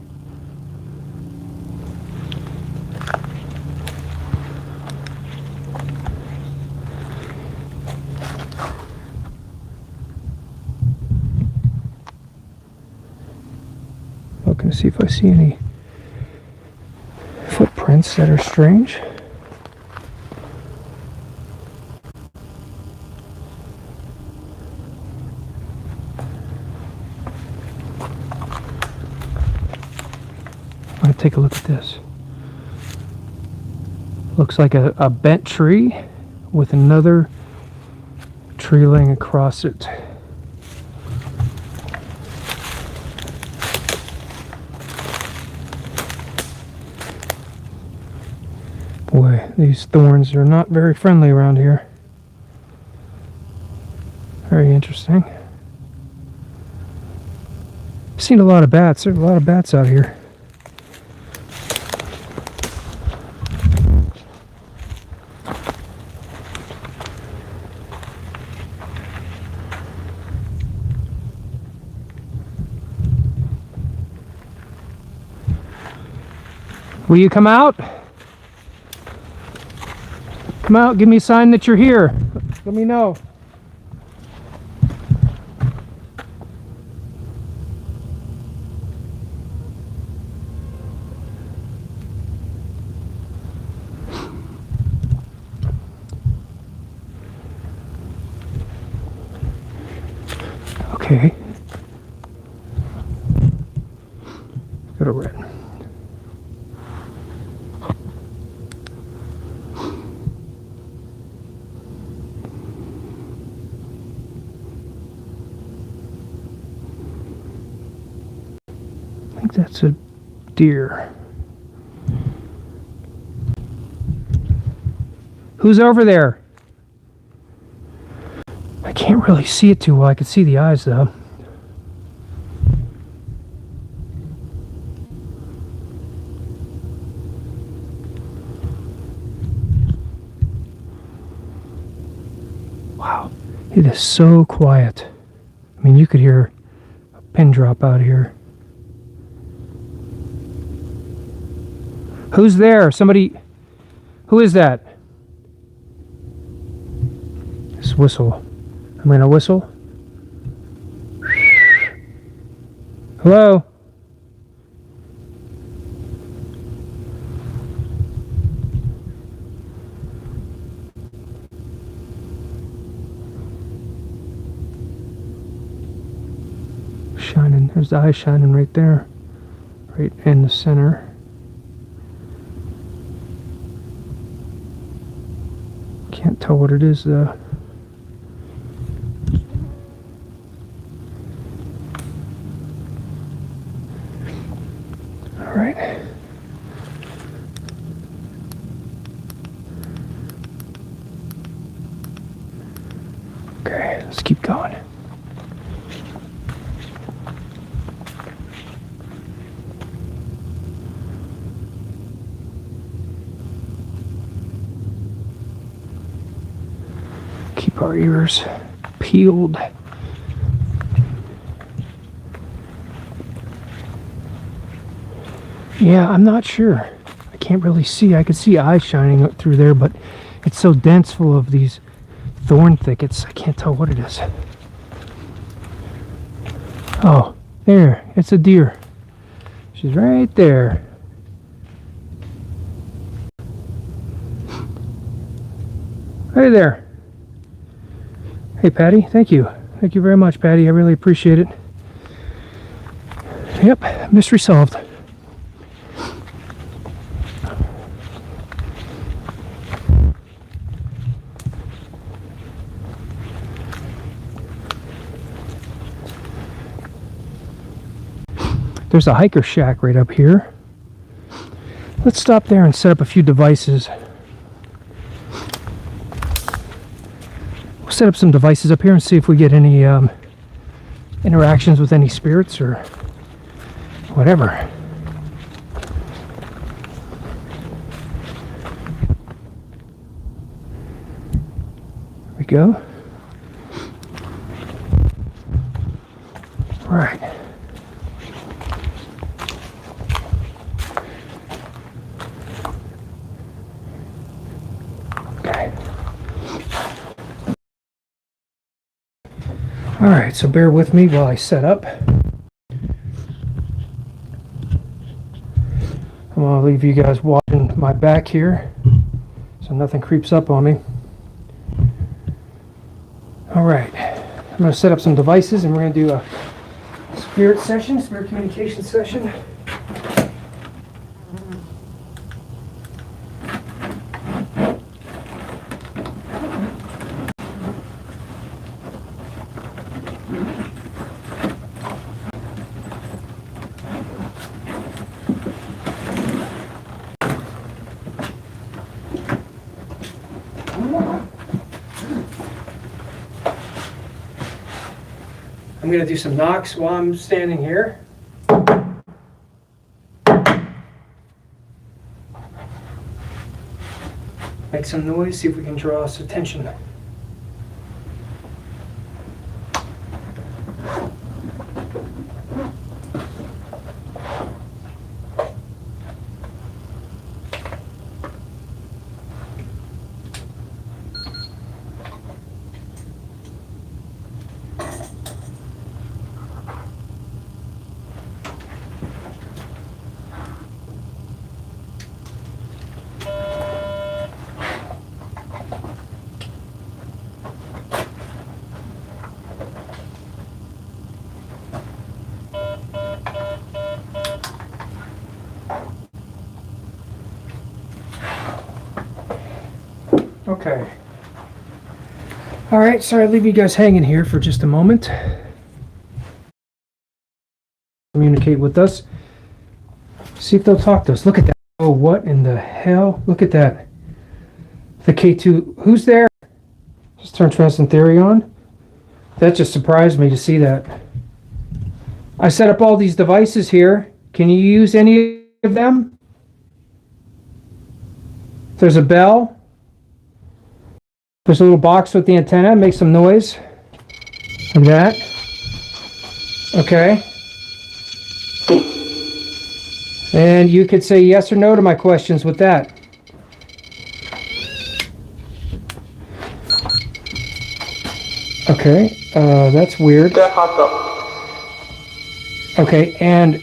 S1: Looking to see if I see any prints that are strange. I'm going to take a look at this. Looks like a bent tree with another tree laying across it. Boy, these thorns are not very friendly around here. Very interesting. I've seen a lot of bats. There's a lot of bats out here. Will you come out? Come out, give me a sign that you're here. Let me know. Okay. Go to red. I think that's a deer. Who's over there? I can't really see it too well. I can see the eyes though. Wow, it is so quiet. I mean, you could hear a pin drop out here. Who's there? Somebody. Who is that? This whistle. I'm gonna whistle. Hello? Shining. There's the eye shining right there. Right in the center. Can't tell what it is though. All right. Okay, let's keep going. Keep our ears peeled. Yeah, I'm not sure. I can't really see. I could see eyes shining up through there, but it's so dense full of these thorn thickets. I can't tell what it is. Oh, there. It's a deer. She's right there. Hey there. Hey, Patty. Thank you. Thank you very much, Patty. I really appreciate it. Yep, mystery solved. There's a hiker shack right up here. Let's stop there and set up a few devices. We'll set up some devices up here and see if we get any interactions with any spirits or whatever. There we go. All right. Alright, so bear with me while I set up. I'm I'll leave you guys watching my back here so nothing creeps up on me. Alright, I'm going to set up some devices and we're going to do a spirit session, spirit communication session. I'm going to do some knocks while I'm standing here. Make some noise, see if we can draw us attention. Okay. Alright, sorry to leave you guys hanging here for just a moment. Communicate with us. See if they'll talk to us. Look at that. Oh, what in the hell? Look at that. The K2. Who's there? Just turn Transcend Theory on. That just surprised me to see that. I set up all these devices here. Can you use any of them? There's a bell. There's a little box with the antenna. Make some noise. Like that. Okay. And you could say yes or no to my questions with that. Okay. That's weird.
S3: That popped up.
S1: Okay, and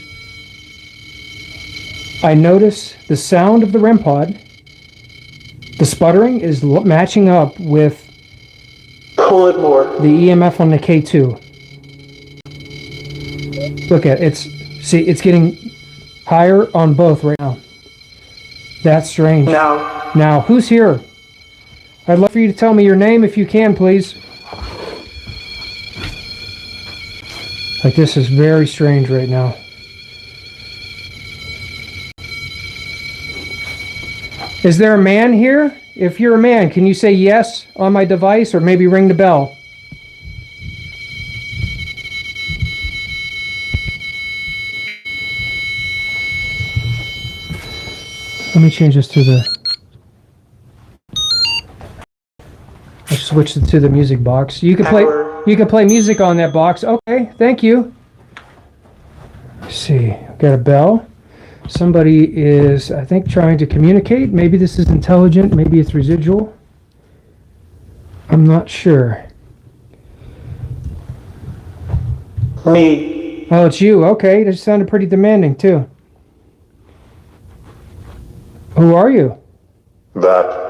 S1: I notice the sound of the REM pod. The sputtering is matching up with
S3: Pull it more.
S1: the EMF on the K2. Look at it. It's getting higher on both right now. That's strange. Now, who's here? I'd love for you to tell me your name if you can, please. Like, this is very strange right now. Is there a man here? If you're a man, can you say yes on my device or maybe ring the bell? Let me change this to the... I switched it to the music box. You can play music on that box. Okay, thank you. Let's see. I've got a bell. Somebody is, I think, trying to communicate. Maybe this is intelligent. Maybe it's residual. I'm not sure.
S3: Me.
S1: Oh, it's you. Okay, that sounded pretty demanding, too. Who are you?
S2: That.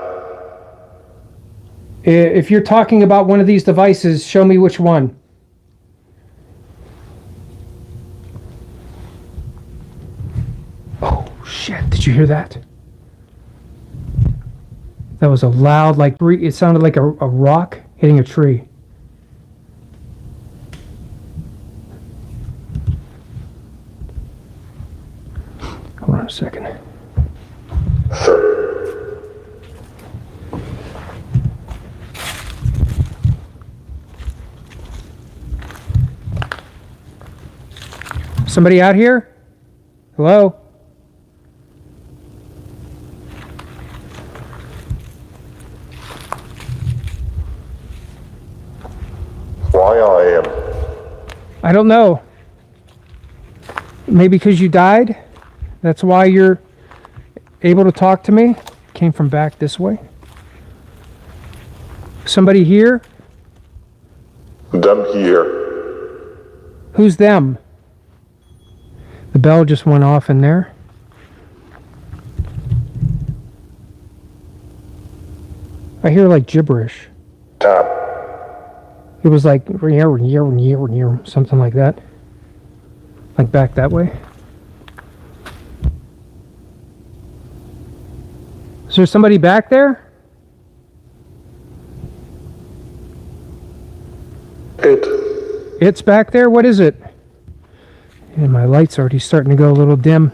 S1: If you're talking about one of these devices, show me which one. Oh, shit. Did you hear that? That was a loud, like, it sounded like a rock hitting a tree. Hold on a second.
S2: Sure.
S1: Somebody out here? Hello?
S2: Why I am.
S1: I don't know. Maybe because you died? That's why you're able to talk to me? Came from back this way. Somebody here?
S2: Them here.
S1: Who's them? The bell just went off in there. I hear like gibberish.
S2: Tap.
S1: It was like something like that. Like back that way. Is there somebody back there? It's back there? What is it? And my light's already starting to go a little dim.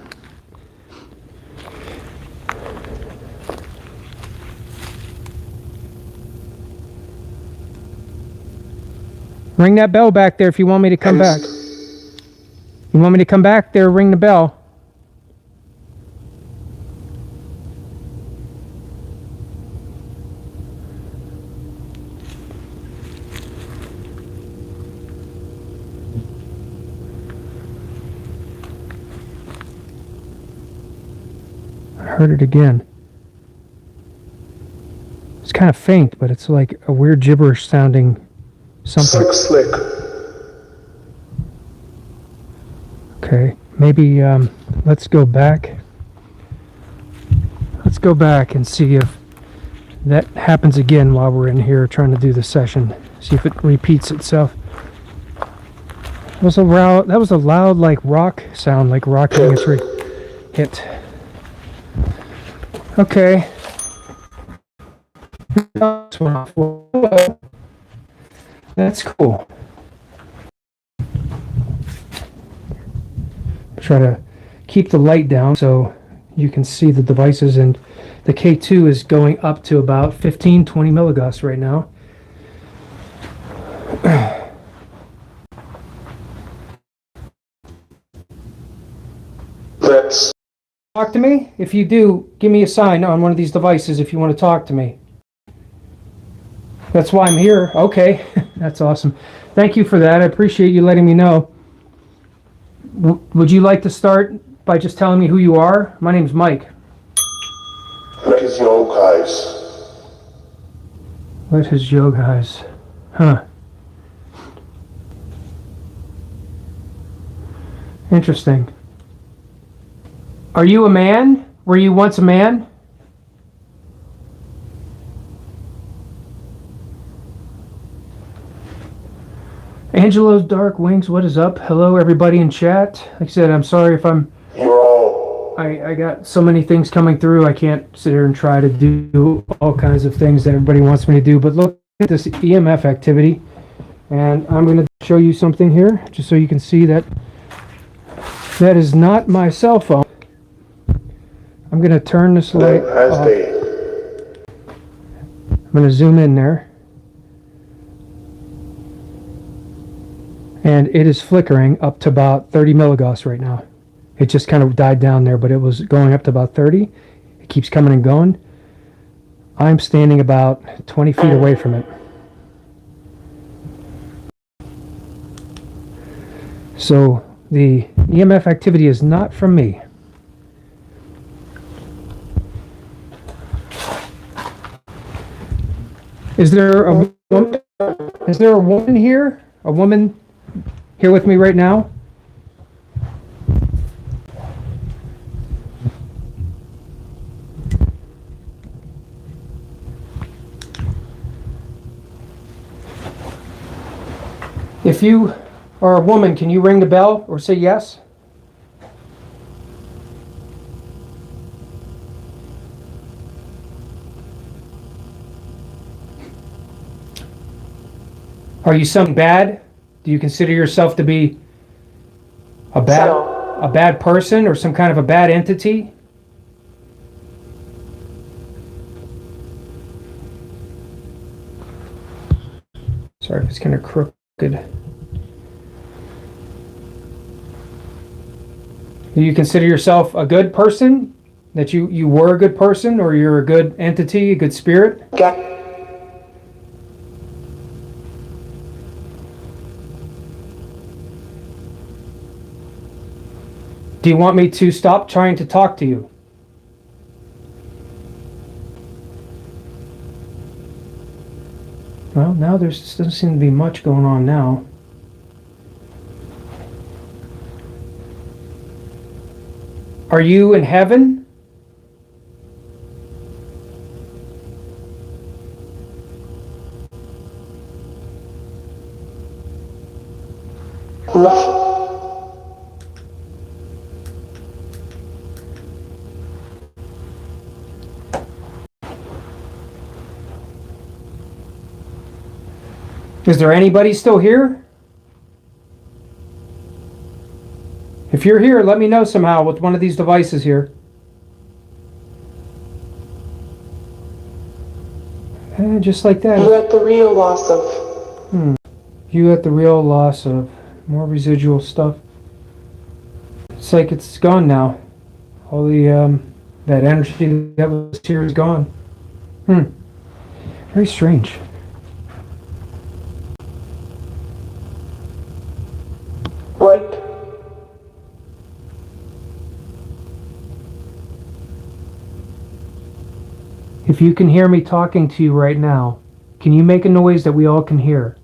S1: Ring that bell back there if you want me to come back. You want me to come back there, ring the bell. I heard it again. It's kind of faint, but it's like a weird gibberish sounding something.
S3: Slick.
S1: Okay, maybe let's go back. Let's go back and see if that happens again while we're in here trying to do the session. See if it repeats itself. That was a loud like rock sound, like rock hitting a tree. Hit. Okay. That's cool. Try to keep the light down so you can see the devices, and the K2 is going up to about 15-20 milligauss right now.
S3: Let's
S1: Talk to me. If you do, give me a sign on one of these devices if you want to talk to me. That's why I'm here. Okay, that's awesome. Thank you for that. I appreciate you letting me know. Would you like to start by just telling me who you are? My name's Mike.
S2: What is your guys?
S1: What is yoga eyes? Huh. Interesting. Are you a man? Were you once a man? Angelo's Dark Wings, what is up? Hello, everybody in chat. Like I said, I'm sorry if I'm...
S2: You're all.
S1: I got so many things coming through, I can't sit here and try to do all kinds of things that everybody wants me to do. But look at this EMF activity. And I'm going to show you something here, just so you can see that that is not my cell phone. I'm going to turn this light off. I'm going to zoom in there. And it is flickering up to about 30 milligauss right now. It just kind of died down there, but it was going up to about 30. It keeps coming and going. I'm standing about 20 feet away from it. So the EMF activity is not from me. Is there a woman here? A woman here with me right now? If you are a woman, can you ring the bell or say yes? Are you something bad? Do you consider yourself to be a bad person or some kind of a bad entity? Sorry if it's kind of crooked. Do you consider yourself a good person? That you were a good person, or you're a good entity, a good spirit? Do you want me to stop trying to talk to you? Well, now there doesn't seem to be much going on now. Are you in heaven?
S3: Rough.
S1: Is there anybody still here? If you're here, let me know somehow with one of these devices here. Just like that.
S3: You had the real loss of.
S1: You got the real loss of more residual stuff. It's like it's gone now. All the that energy that was here is gone. Very strange.
S3: Right.
S1: If you can hear me talking to you right now, can you make a noise that we all can hear?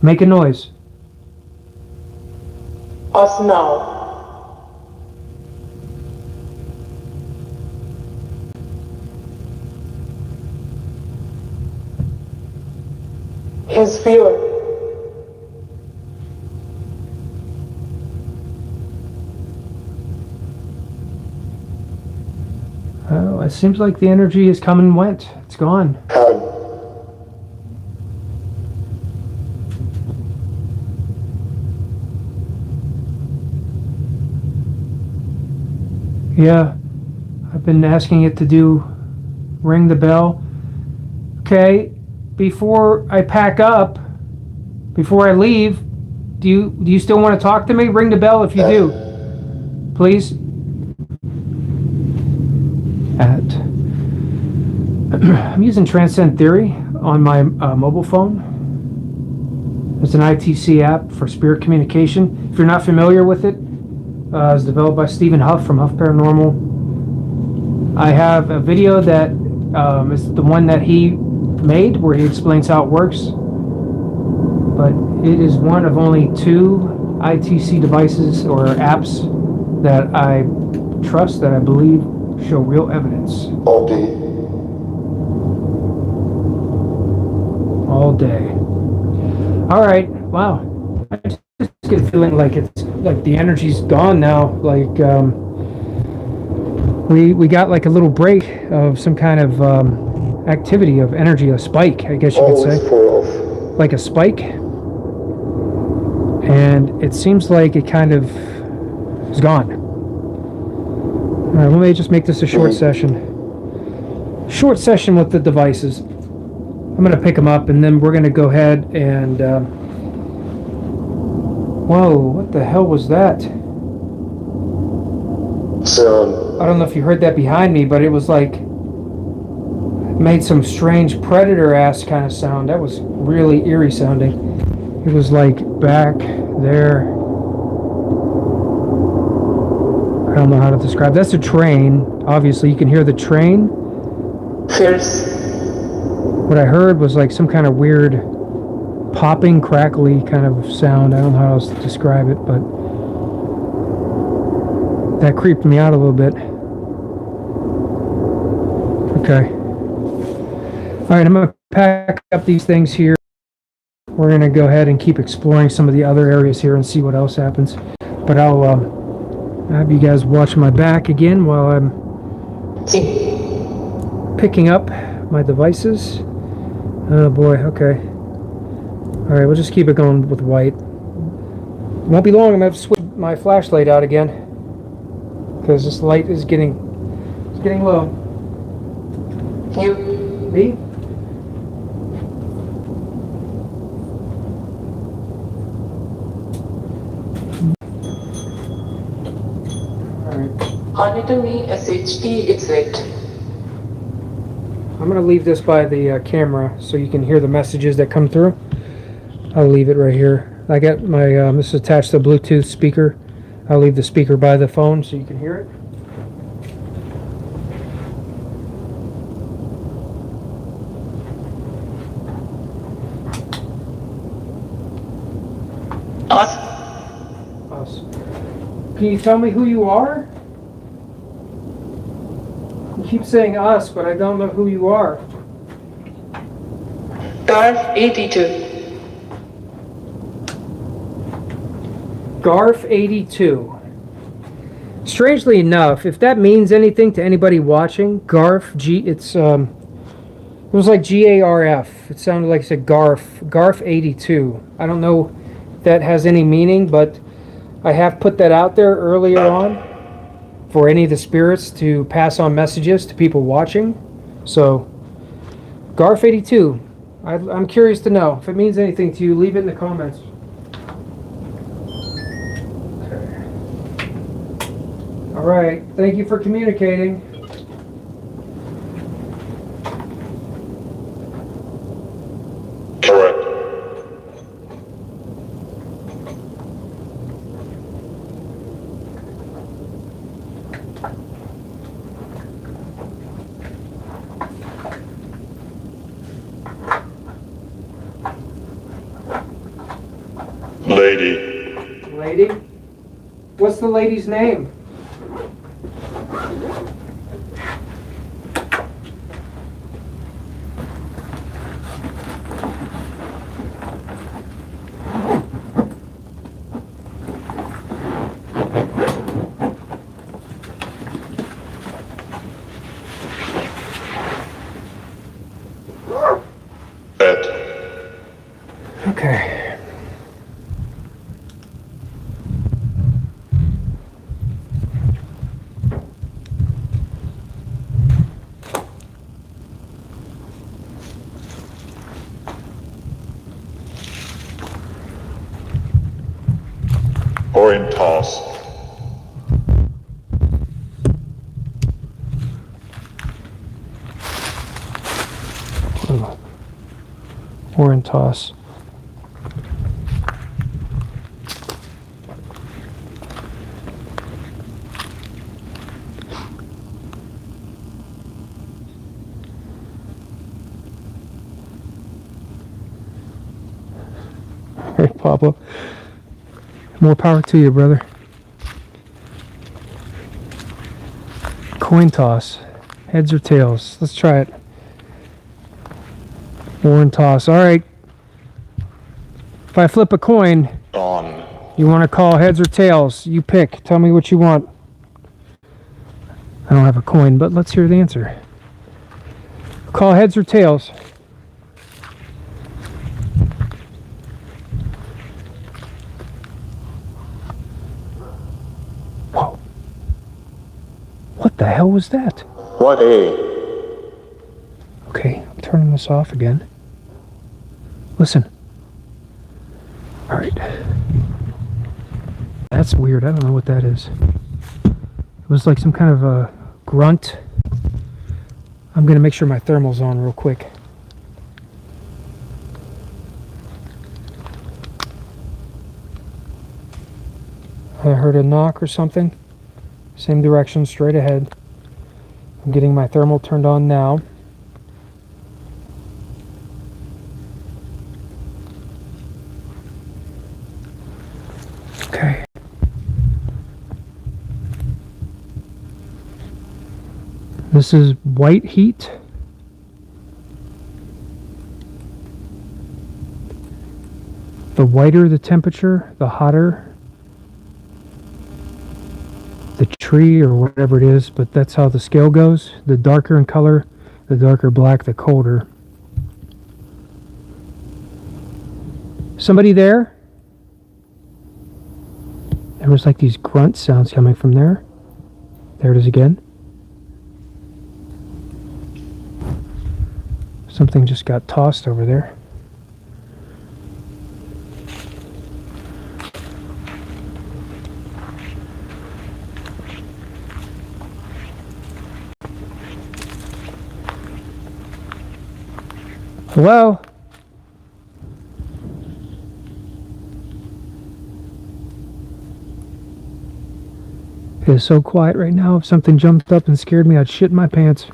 S1: Make a noise.
S3: Us now. His viewer.
S1: Oh, it seems like the energy has come and went. It's gone.
S2: Hand.
S1: Yeah, I've been asking it to do ring the bell. Okay, before I pack up, before I leave, do you still want to talk to me? Ring the bell if you do, please. I'm using Transcend Theory on my mobile phone. It's an ITC app for spirit communication. If you're not familiar with it, it's developed by Stephen Huff from Huff Paranormal. I have a video that is the one that he made where he explains how it works. But it is one of only 2 ITC devices or apps that I trust, that I believe show real evidence.
S2: All day.
S1: All day. All right. Wow. I just get a feeling like it's like the energy's gone now. Like we got like a little break of some kind of activity of energy, a spike, I guess you could
S2: Always
S1: say,
S2: full of.
S1: like a spike. And it seems like it kind of is gone. All right. Let me just make this a short session. Short session with the devices. I'm going to pick them up, and then we're going to go ahead and... whoa, what the hell was that?
S2: Sound.
S1: I don't know if you heard that behind me, but it was like... made some strange predator-ass kind of sound. That was really eerie sounding. It was like back there. I don't know how to describe. That's a train. Obviously, you can hear the train.
S3: Fierce.
S1: What I heard was like some kind of weird popping, crackly kind of sound. I don't know how else to describe it, but that creeped me out a little bit. Okay. All right, I'm going to pack up these things here. We're going to go ahead and keep exploring some of the other areas here and see what else happens. But I'll have you guys watch my back again while I'm picking up my devices. Oh boy, okay. Alright, we'll just keep it going with white. Won't be long, I'm going to have to switch my flashlight out again. Because this light is getting low.
S3: You.
S1: Me? Alright.
S3: Monitor me SHT exit.
S1: I'm going to leave this by the camera so you can hear the messages that come through. I'll leave it right here. I got my, this is attached to a Bluetooth speaker. I'll leave the speaker by the phone so you can hear it.
S3: Us.
S1: Us. Can you tell me who you are? You keep saying us, but I don't know who you are.
S3: Darf 82.
S1: Garf82. Strangely enough, if that means anything to anybody watching, Garf, it was like GARF. It sounded like it said Garf82. I don't know if that has any meaning, but I have put that out there earlier on for any of the spirits to pass on messages to people watching. So, Garf82. I'm curious to know. If it means anything to you, leave it in the comments. All right. Thank you for communicating.
S2: Correct. Lady.
S1: Lady? What's the lady's name?
S2: Ed.
S1: Okay.
S2: Orientas.
S1: Orientas. All right, Pablo. More power to you, brother. Coin toss. Heads or tails? Let's try it. Warren toss. All right. If I flip a coin,
S2: On.
S1: you want to call heads or tails? You pick. Tell me what you want. I don't have a coin, but let's hear the answer. Call heads or tails? Whoa. What the hell was that?
S2: What a?
S1: Okay, I'm turning this off again. Listen. All right. That's weird. I don't know what that is. It was like some kind of a grunt. I'm going to make sure my thermal's on real quick. I heard a knock or something. Same direction, straight ahead. I'm getting my thermal turned on now. Okay. This is white heat. The whiter the temperature, the hotter the tree or whatever it is, but that's how the scale goes. The darker in color, the darker black, the colder. Somebody there? There was like these grunt sounds coming from there. There it is again. Something just got tossed over there. Hello? It is so quiet right now. If something jumped up and scared me, I'd shit my pants.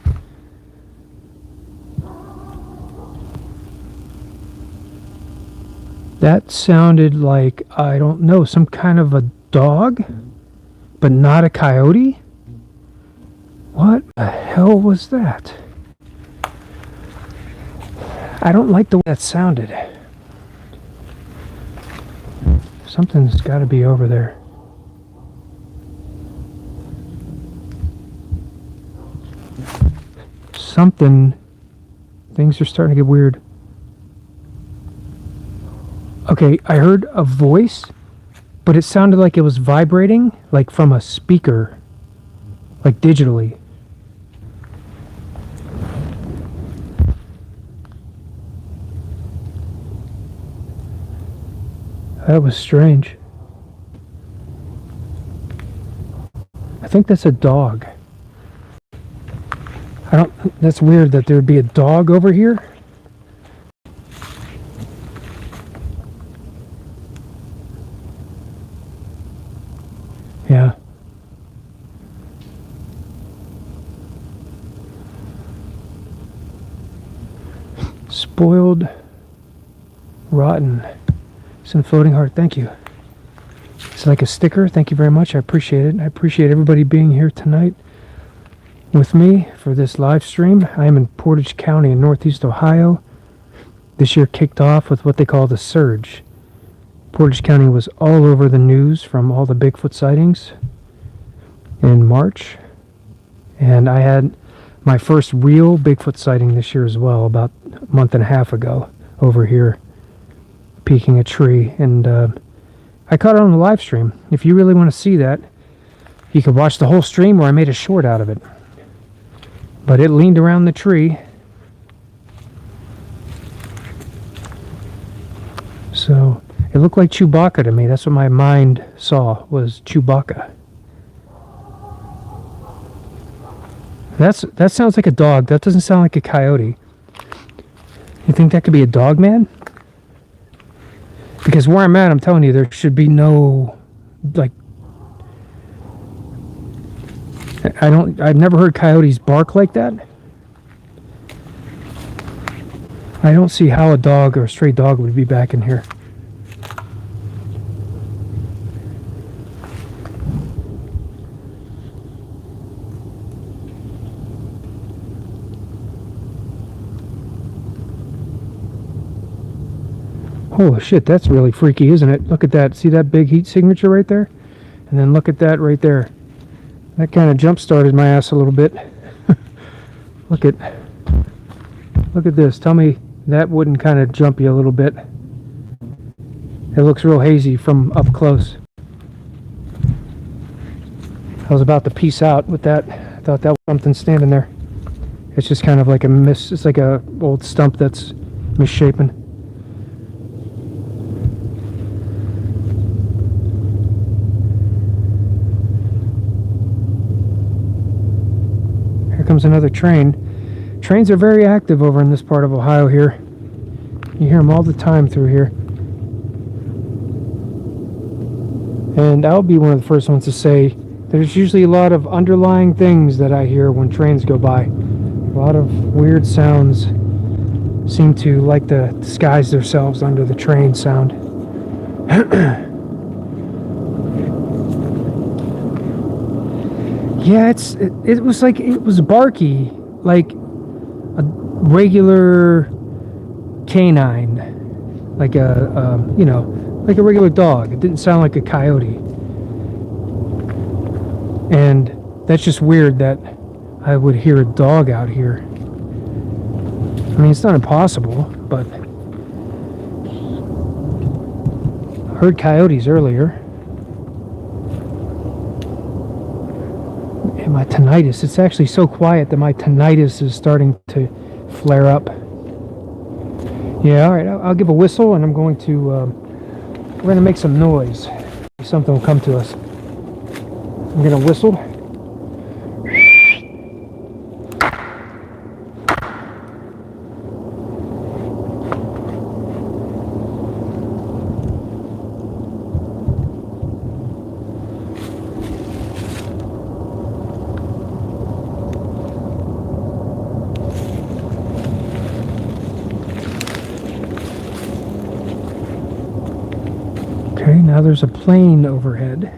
S1: That sounded like, I don't know, some kind of a dog, but not a coyote? What the hell was that? I don't like the way that sounded. Something's got to be over there. Things are starting to get weird. Okay, I heard a voice, but it sounded like it was vibrating, like from a speaker, like digitally. That was strange. I think that's a dog. That's weird that there would be a dog over here. Yeah. Spoiled, rotten. It's in floating heart. Thank you. It's like a sticker. Thank you very much. I appreciate it. I appreciate everybody being here tonight with me for this live stream. I am in Portage County in Northeast Ohio. This year kicked off with what they call the surge. Portage County was all over the news from all the Bigfoot sightings in March. And I had my first real Bigfoot sighting this year as well, about a month and a half ago over here, peeking a tree. And I caught it on the live stream. If you really want to see that, you could watch the whole stream, or I made a short out of it. But it leaned around the tree. So it looked like Chewbacca to me. That's what my mind saw, was Chewbacca. That sounds like a dog. That doesn't sound like a coyote. You think that could be a dog, man? Because where I'm at, I'm telling you, there should be no, like, I've never heard coyotes bark like that. I don't see how a dog or a stray dog would be back in here. Holy shit, that's really freaky, isn't it? Look at that. See that big heat signature right there? And then look at that right there. That kind of jump-started my ass a little bit. Look at this. Tell me that wouldn't kind of jump you a little bit. It looks real hazy from up close. I was about to peace out with that. I thought that was something standing there. It's just kind of like it's like a old stump that's misshapen. Here comes another train. Trains are very active over in this part of Ohio here. You hear them all the time through here. And I'll be one of the first ones to say there's usually a lot of underlying things that I hear when trains go by. A lot of weird sounds seem to like to disguise themselves under the train sound. Yeah, it was like, it was barky, like a regular canine, like like a regular dog. It didn't sound like a coyote. And that's just weird that I would hear a dog out here. I mean, it's not impossible, but I heard coyotes earlier. And my tinnitus, it's actually so quiet that my tinnitus is starting to flare up. Yeah, all right, I'll give a whistle, and I'm going to, we're going to make some noise. Something will come to us. I'm going to whistle. Okay, now there's a plane overhead.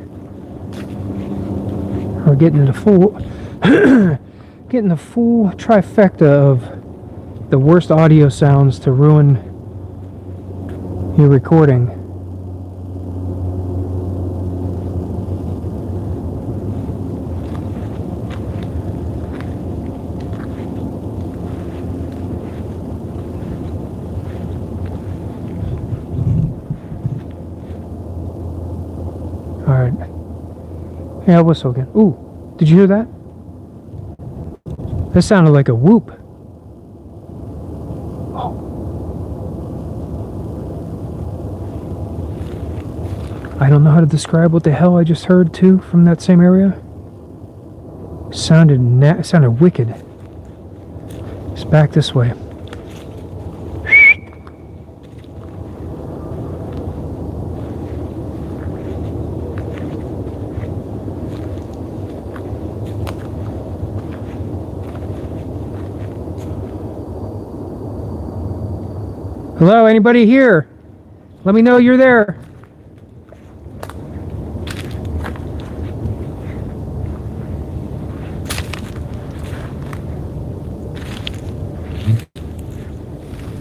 S1: We're getting the full trifecta of the worst audio sounds to ruin your recording. Yeah, whistle again. Ooh, did you hear that? That sounded like a whoop. Oh. I don't know how to describe what the hell I just heard too from that same area. Sounded wicked. It's back this way. Hello, anybody here? Let me know you're there.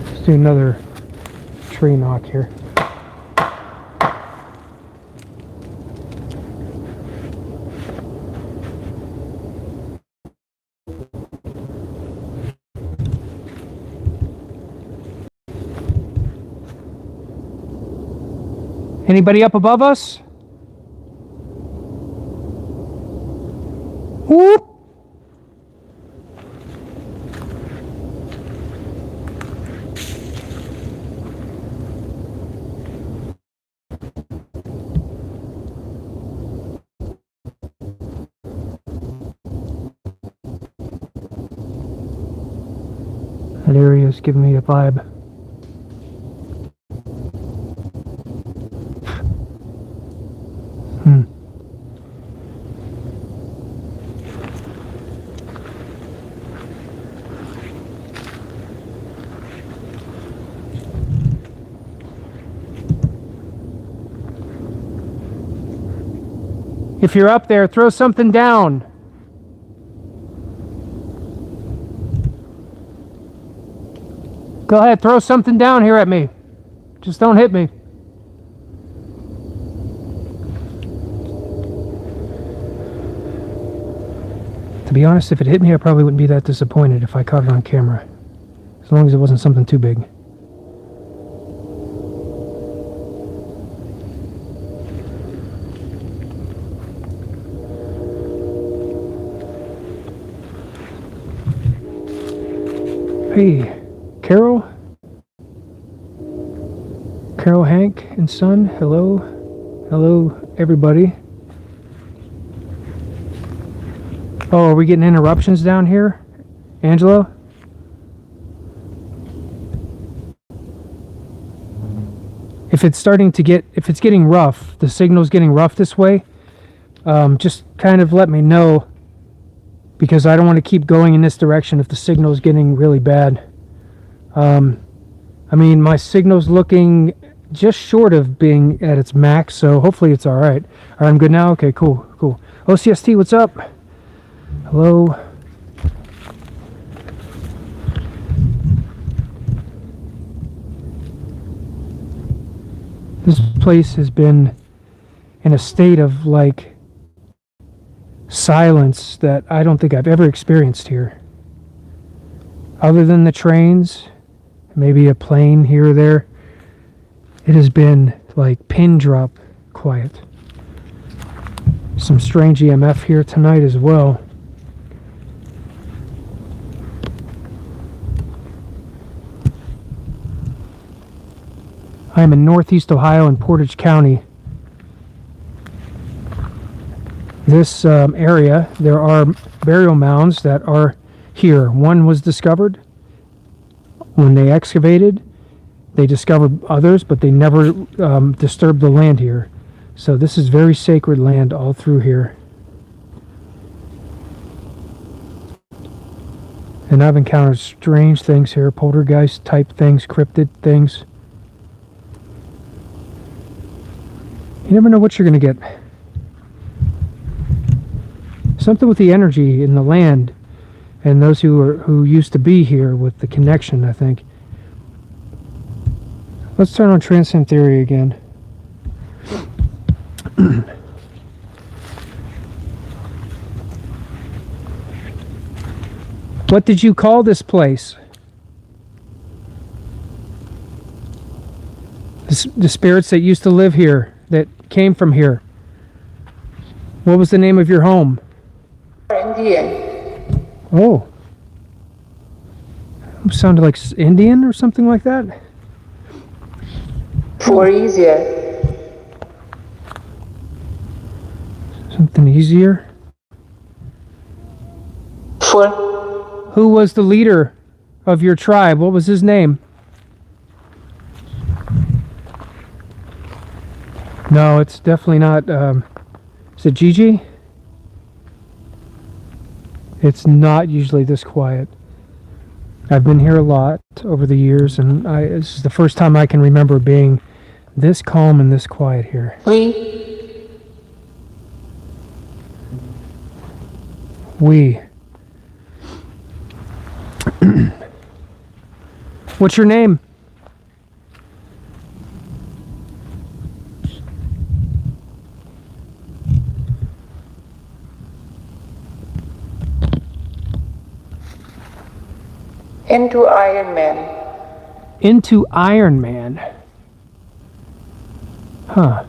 S1: Let's do another tree knock here. Anybody up above us? Whoop! That area is giving me a vibe. If you're up there, throw something down. Go ahead, throw something down here at me. Just don't hit me. To be honest, if it hit me, I probably wouldn't be that disappointed if I caught it on camera. As long as it wasn't something too big. Hey, Carol, Hank, and son, hello, everybody. Oh, are we getting interruptions down here, Angelo? If it's getting rough, the signal's getting rough this way, just kind of let me know. Because I don't want to keep going in this direction if the signal's getting really bad. I mean, my signal's looking just short of being at its max, so hopefully it's alright. Alright, I'm good now? Okay, cool. OCST, what's up? Hello? This place has been in a state of, like, silence that I don't think I've ever experienced here. Other than the trains, maybe a plane here or there, it has been like pin drop quiet. Some strange EMF here tonight as well. I'm in Northeast Ohio in Portage County. This area, there are burial mounds that are here. One was discovered when they excavated. They discovered others, but they never disturbed the land here. So this is very sacred land all through here. And I've encountered strange things here, poltergeist type things, cryptid things. You never know what you're going to get. Something with the energy in the land and those who used to be here with the connection, I think. Let's turn on transcend theory again. What did you call this place? The spirits that used to live here, that came from here. What was the name of your home?
S3: Indian.
S1: Oh. Sounded like Indian or something like that?
S3: For easier.
S1: Something easier?
S3: For
S1: Who was the leader of your tribe? What was his name? No, it's definitely not. Is it Gigi? It's not usually this quiet. I've been here a lot over the years, and this is the first time I can remember being this calm and this quiet here. We. What's your name?
S3: into Iron Man.
S1: Into Iron Man. Huh.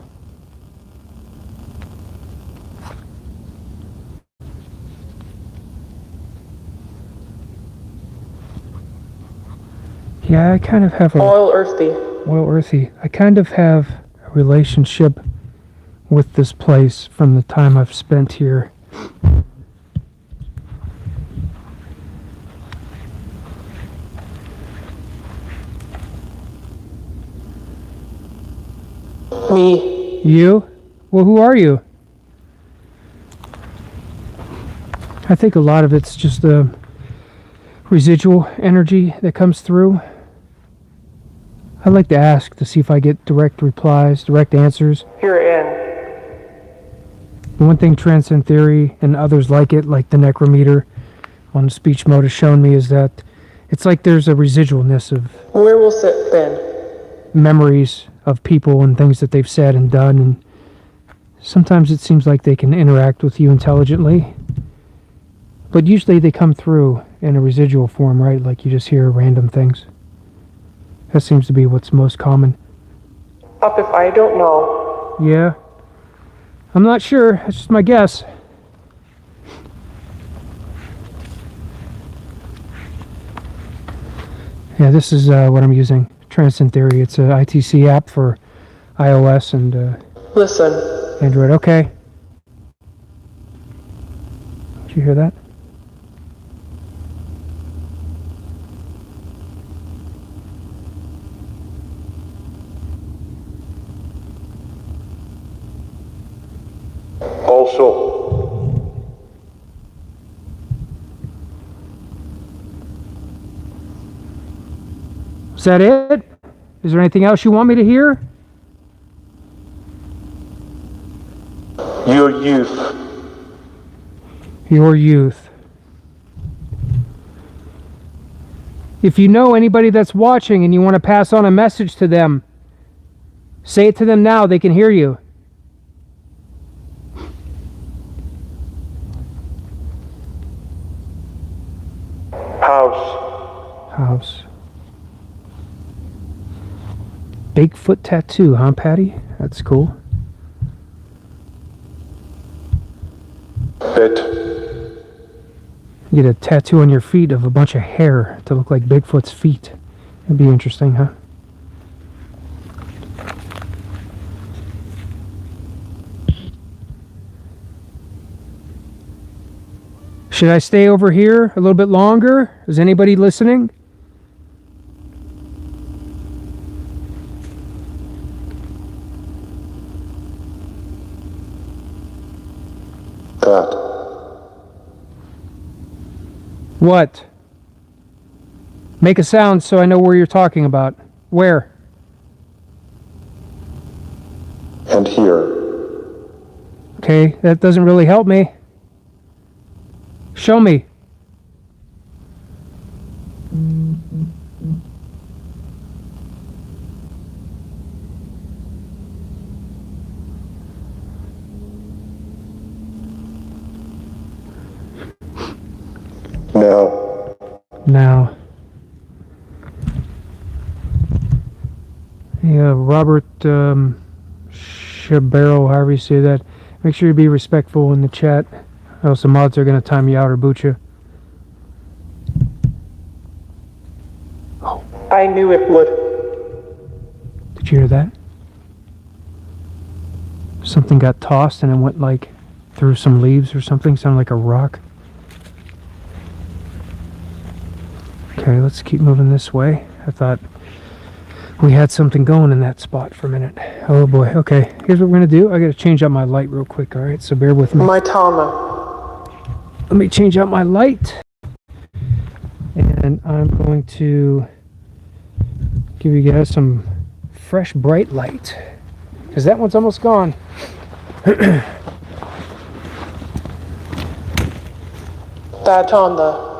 S1: Yeah, I kind of have a
S3: All earthy.
S1: well, earthy. I kind of have a relationship with this place from the time I've spent here.
S3: Me.
S1: You? Well, who are you? I think a lot of it's just the residual energy that comes through. I like to ask to see if I get direct replies, direct answers.
S3: You're in.
S1: One thing Transcend Theory and others like it, like the Necrometer on speech mode, has shown me is that it's like there's a residualness of
S3: Where will sit then?
S1: memories of people and things that they've said and done, and sometimes it seems like they can interact with you intelligently, but usually they come through in a residual form, right? Like you just hear random things. That seems to be what's most common.
S3: Up if I don't know.
S1: Yeah. I'm not sure. That's just my guess. Yeah, this is what I'm using. Transcend Theory. It's a ITC app for iOS and
S3: Listen.
S1: Android. Okay. Did you hear that?
S2: Also,
S1: Is that it? Is there anything else you want me to hear?
S2: your youth,
S1: Your youth. If you know anybody that's watching and you want to pass on a message to them, say it to them now. They can hear you. House. Bigfoot tattoo, huh, Patty? That's cool.
S2: bed,
S1: You get a tattoo on your feet of a bunch of hair to look like Bigfoot's feet. That'd be interesting, huh? Should I stay over here a little bit longer? Is anybody listening?
S2: that,
S1: What? Make a sound so I know where you're talking about. Where?
S2: and here,
S1: Okay, that doesn't really help me. Show me. Now. Yeah, Robert Shabaro, however you say that. Make sure you be respectful in the chat, or else the mods are going to time you out or boot you.
S3: I knew it would.
S1: Did you hear that? Something got tossed and it went like through some leaves or something. Sounded like a rock. Okay, let's keep moving this way. I thought we had something going in that spot for a minute. Oh boy. Okay, here's what we're gonna do. I gotta change out my light real quick. All right, so bear with me.
S3: My Tama.
S1: Let me change out my light, and I'm going to give you guys some fresh bright light, because that one's almost gone.
S3: That's on the...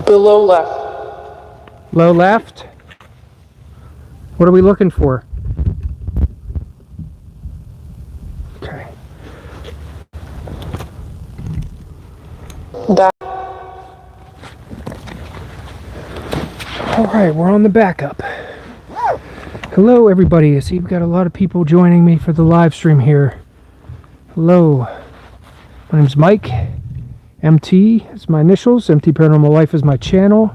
S3: Below left.
S1: Low left. What are we looking for? Okay.
S3: That.
S1: All right, we're on the backup. Hello, everybody. I see we've got a lot of people joining me for the live stream here. Hello. My name's Mike. MT is my initials. MT Paranormal Life is my channel.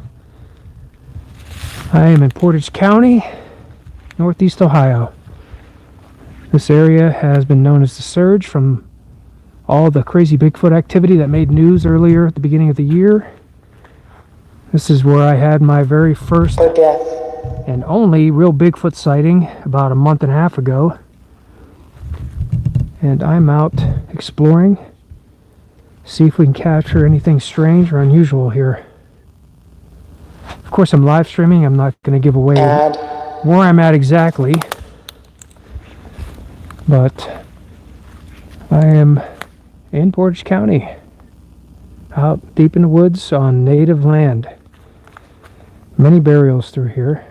S1: I am in Portage County, Northeast Ohio. This area has been known as the Surge from all the crazy Bigfoot activity that made news earlier at the beginning of the year. This is where I had my very first
S3: The death.
S1: and only real Bigfoot sighting about a month and a half ago. And I'm out exploring. See if we can capture anything strange or unusual here. Of course, I'm live streaming. I'm not going to give away
S3: Add.
S1: where I'm at exactly. But I am in Portage County, out deep in the woods on native land. Many burials through here.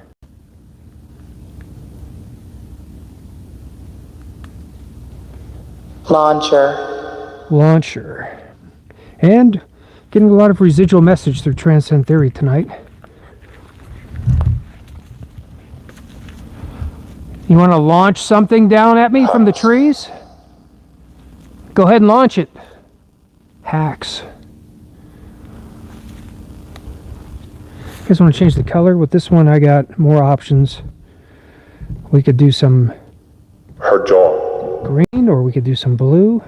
S1: Launcher. And getting a lot of residual message through Transcend Theory tonight. You want to launch something down at me from the trees? Go ahead and launch it. Hacks. You guys want to change the color? With this one, I got more options. We could do some
S2: Her jaw.
S1: green, or we could do some blue.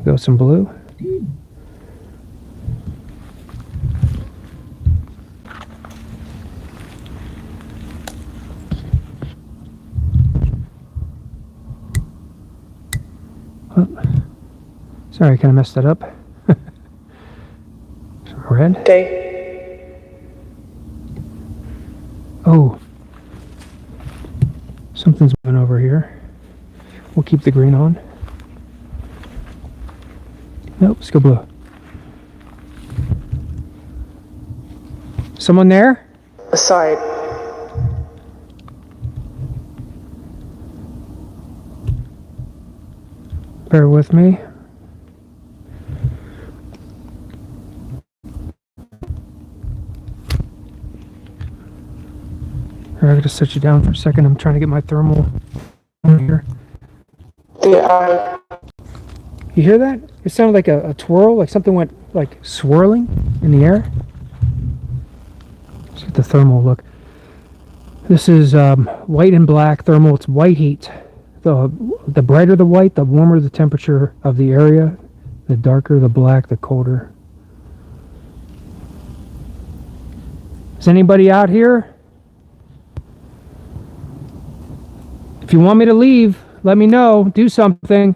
S1: Go some blue. Oh, sorry, I kind of messed that up. Some red.
S3: Day.
S1: Oh, something's moving over here. We'll keep the green on. Nope, let's go blue. Someone there?
S3: Aside.
S1: Bear with me. Alright, I gotta set you down for a second. I'm trying to get my thermal on here.
S3: The eye.
S1: You hear that? It sounded like a twirl, like something went like swirling in the air. Let's get the thermal look. This is white and black thermal. It's white heat. The brighter the white, the warmer the temperature of the area. The darker the black, the colder. Is anybody out here? If you want me to leave, let me know. Do something.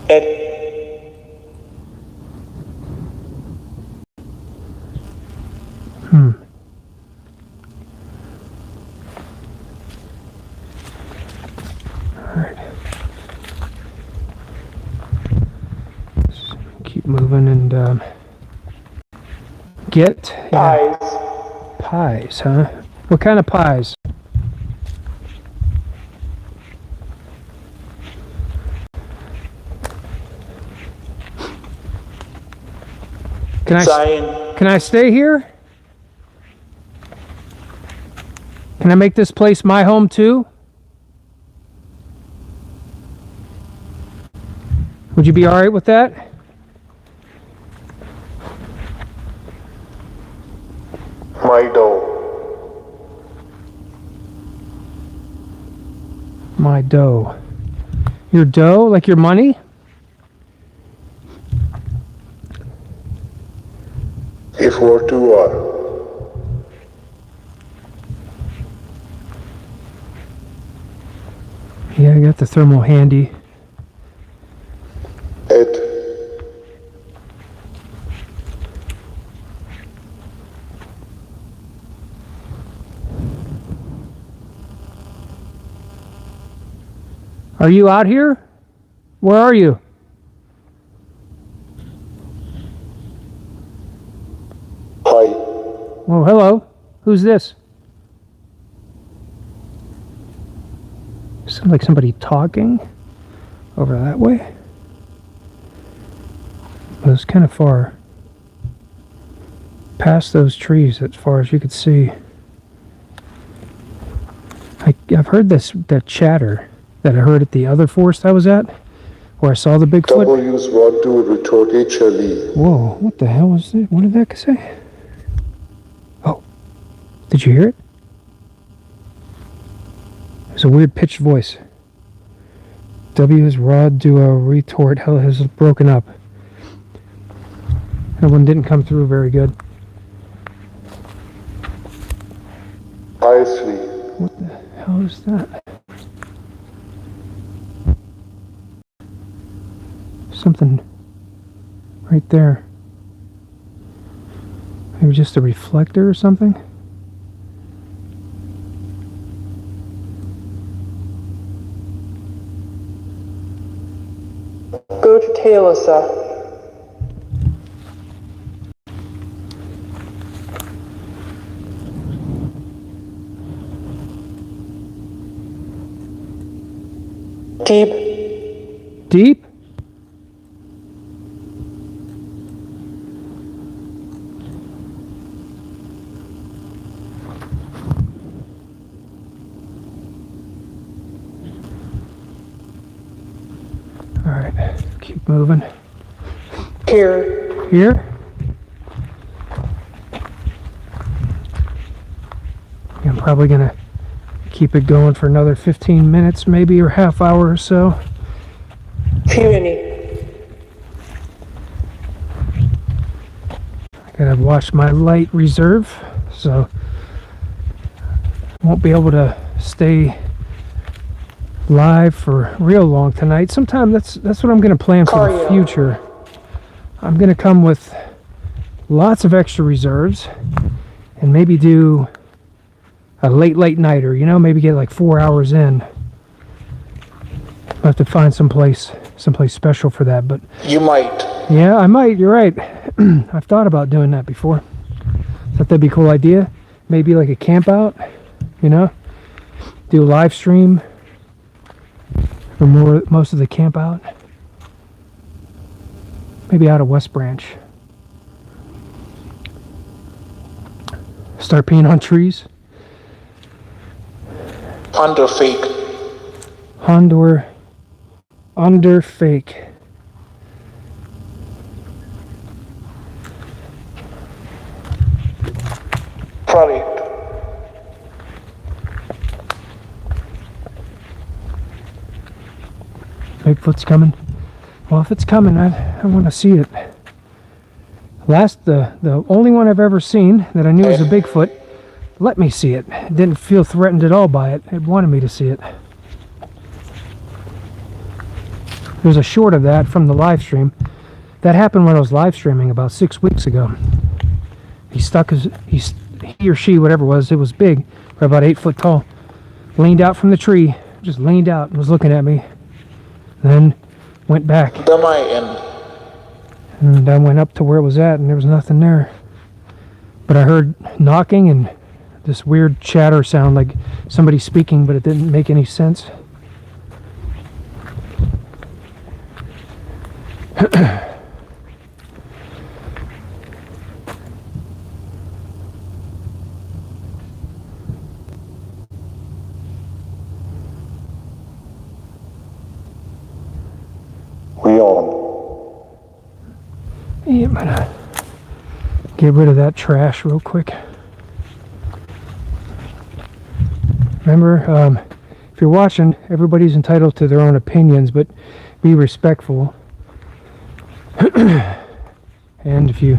S3: Ed.
S1: Alright. Keep moving and get
S3: Eyes.
S1: pies, huh? What kind of pies? Can I stay here? Can I make this place my home too? Would you be all right with that?
S2: My dough.
S1: My dough. Your dough? Like your money?
S2: If we're to are.
S1: Yeah, I got the thermal handy.
S2: It.
S1: Are you out here? Where are you?
S2: Hi.
S1: Well, hello. Who's this? Sounds like somebody talking over that way. But it's kind of far past those trees as far as you could see. I've heard that chatter that I heard at the other forest I was at, where I saw the Bigfoot.
S2: W's what to retort HLE.
S1: Whoa, what the hell was that? What did that say? Oh, did you hear it? It's a weird pitched voice. W's rod duo retort hell has broken up. That one didn't come through very good.
S2: I see.
S1: What the hell is that? Something right there. Maybe just a reflector or something?
S3: Go to Talisa. Deep.
S1: Deep? Alright, keep moving.
S3: Here.
S1: Here? I'm probably gonna keep it going for another 15 minutes maybe, or half hour or so.
S3: Puny.
S1: I gotta watch my light reserve, so won't be able to stay live for real long tonight. Sometime that's what I'm gonna plan for the
S3: Cardio.
S1: future. I'm gonna come with lots of extra reserves and maybe do a late nighter, you know, maybe get like 4 hours in. I'll have to find someplace special for that, but
S2: You might.
S1: yeah, I might, you're right. I've thought about doing that before. Thought that'd be a cool idea. Maybe like a camp out, you know? Do a live stream for most of the camp out. Maybe out of West Branch. Start peeing on trees.
S2: Under fake.
S1: Under fake.
S2: Product.
S1: Bigfoot's coming. Well, if it's coming, I want to see it. The only one I've ever seen that I knew was a Bigfoot let me see it. It didn't feel threatened at all by it. It wanted me to see it. There's a short of that from the live stream. That happened when I was live streaming about 6 weeks ago. He or she, whatever it was big, probably about 8 foot tall, leaned out from the tree, just leaned out and was looking at me. Then went back. And I went up to where it was at and there was nothing there. But I heard knocking and this weird chatter sound like somebody speaking, but it didn't make any sense. Yeah, I'm gonna get rid of that trash real quick. Remember, if you're watching, everybody's entitled to their own opinions, but be respectful. And if you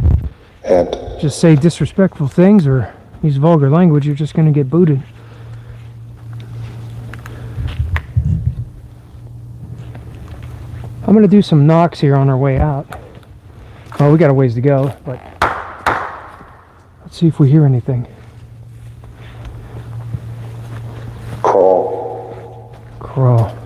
S2: and
S1: just say disrespectful things or use vulgar language, you're just going to get booted. I'm going to do some knocks here on our way out. Well, we got a ways to go, but let's see if we hear anything.
S2: crawl.
S1: Crawl.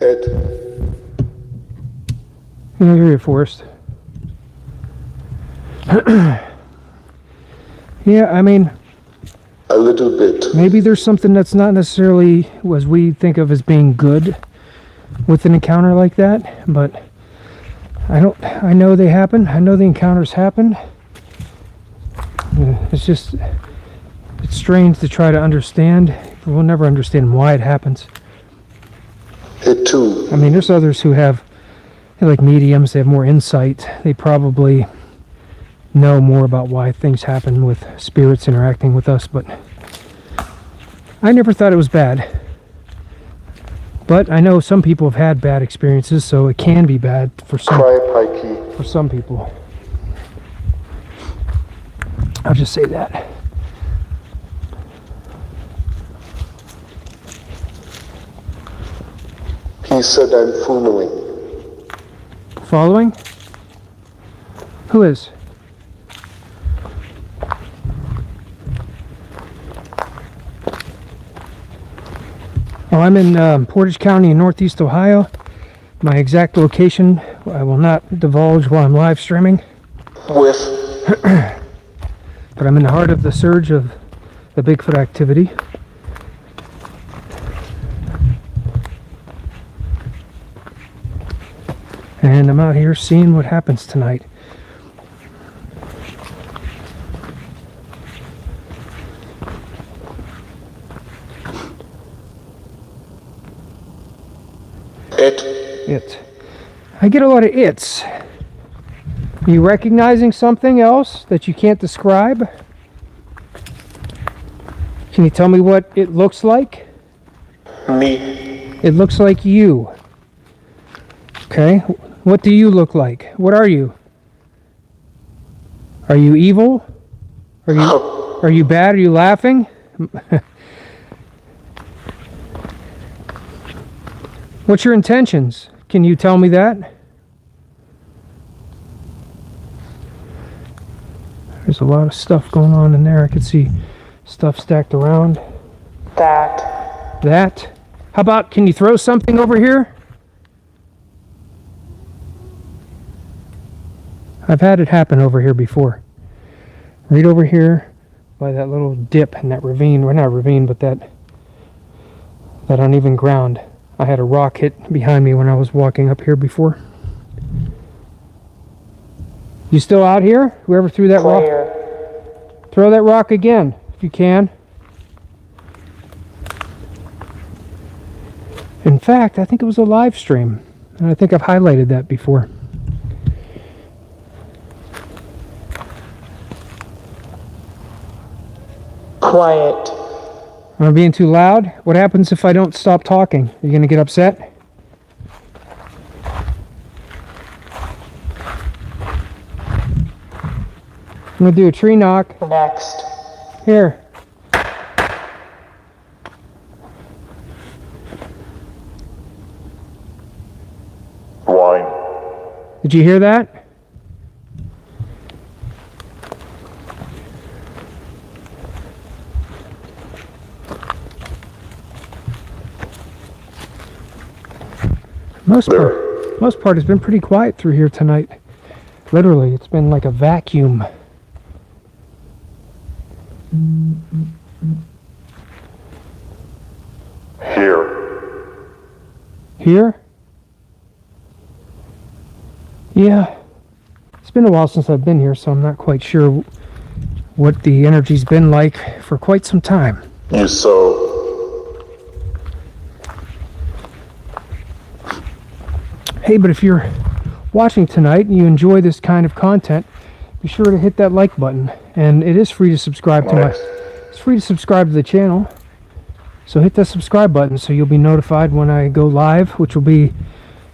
S2: Ed,
S1: I hear you, Forrest. Yeah, I mean,
S2: a little bit.
S1: maybe there's something that's not necessarily as we think of as being good with an encounter like that, but I know they happen. I know the encounters happen. It's just, it's strange to try to understand. We'll never understand why it happens.
S2: It too.
S1: I mean, there's others who have, like mediums, they have more insight. They probably know more about why things happen with spirits interacting with us, but I never thought it was bad. But I know some people have had bad experiences, so it can be bad for
S2: Cry, Pikey.
S1: some people. I'll just say that.
S2: He said I'm fooling.
S1: Following? Who is? Oh, I'm in Portage County in Northeast Ohio. My exact location I will not divulge while I'm live streaming.
S2: With
S1: But I'm in the heart of the surge of the Bigfoot activity. And I'm out here seeing what happens tonight. It. I get a lot of its. Are you recognizing something else that you can't describe? Can you tell me what it looks like?
S2: me.
S1: It looks like you. Okay. What do you look like? What are you? Are you evil? Are you bad? Are you laughing? What's your intentions? Can you tell me that? There's a lot of stuff going on in there. I could see stuff stacked around. That? How about, can you throw something over here? I've had it happen over here before. Right over here by that little dip in that ravine. Well, not ravine, but that uneven ground. I had a rock hit behind me when I was walking up here before. You still out here? Whoever threw that rock? Throw that rock again, if you can. In fact, I think it was a live stream. And I think I've highlighted that before.
S3: Quiet.
S1: Am I being too loud? What happens if I don't stop talking? Are you going to get upset? I'm going to do a tree knock.
S3: Next.
S1: Here.
S2: Wine.
S1: Did you hear that? Most part has been pretty quiet through here tonight. Literally, it's been like a vacuum. Here? Yeah. It's been a while since I've been here, so I'm not quite sure what the energy's been like for quite some time.
S2: You saw
S1: Hey, but if you're watching tonight and you enjoy this kind of content, be sure to hit that like button. And it is free to subscribe to it's free to subscribe to the channel. So hit that subscribe button so you'll be notified when I go live, which will be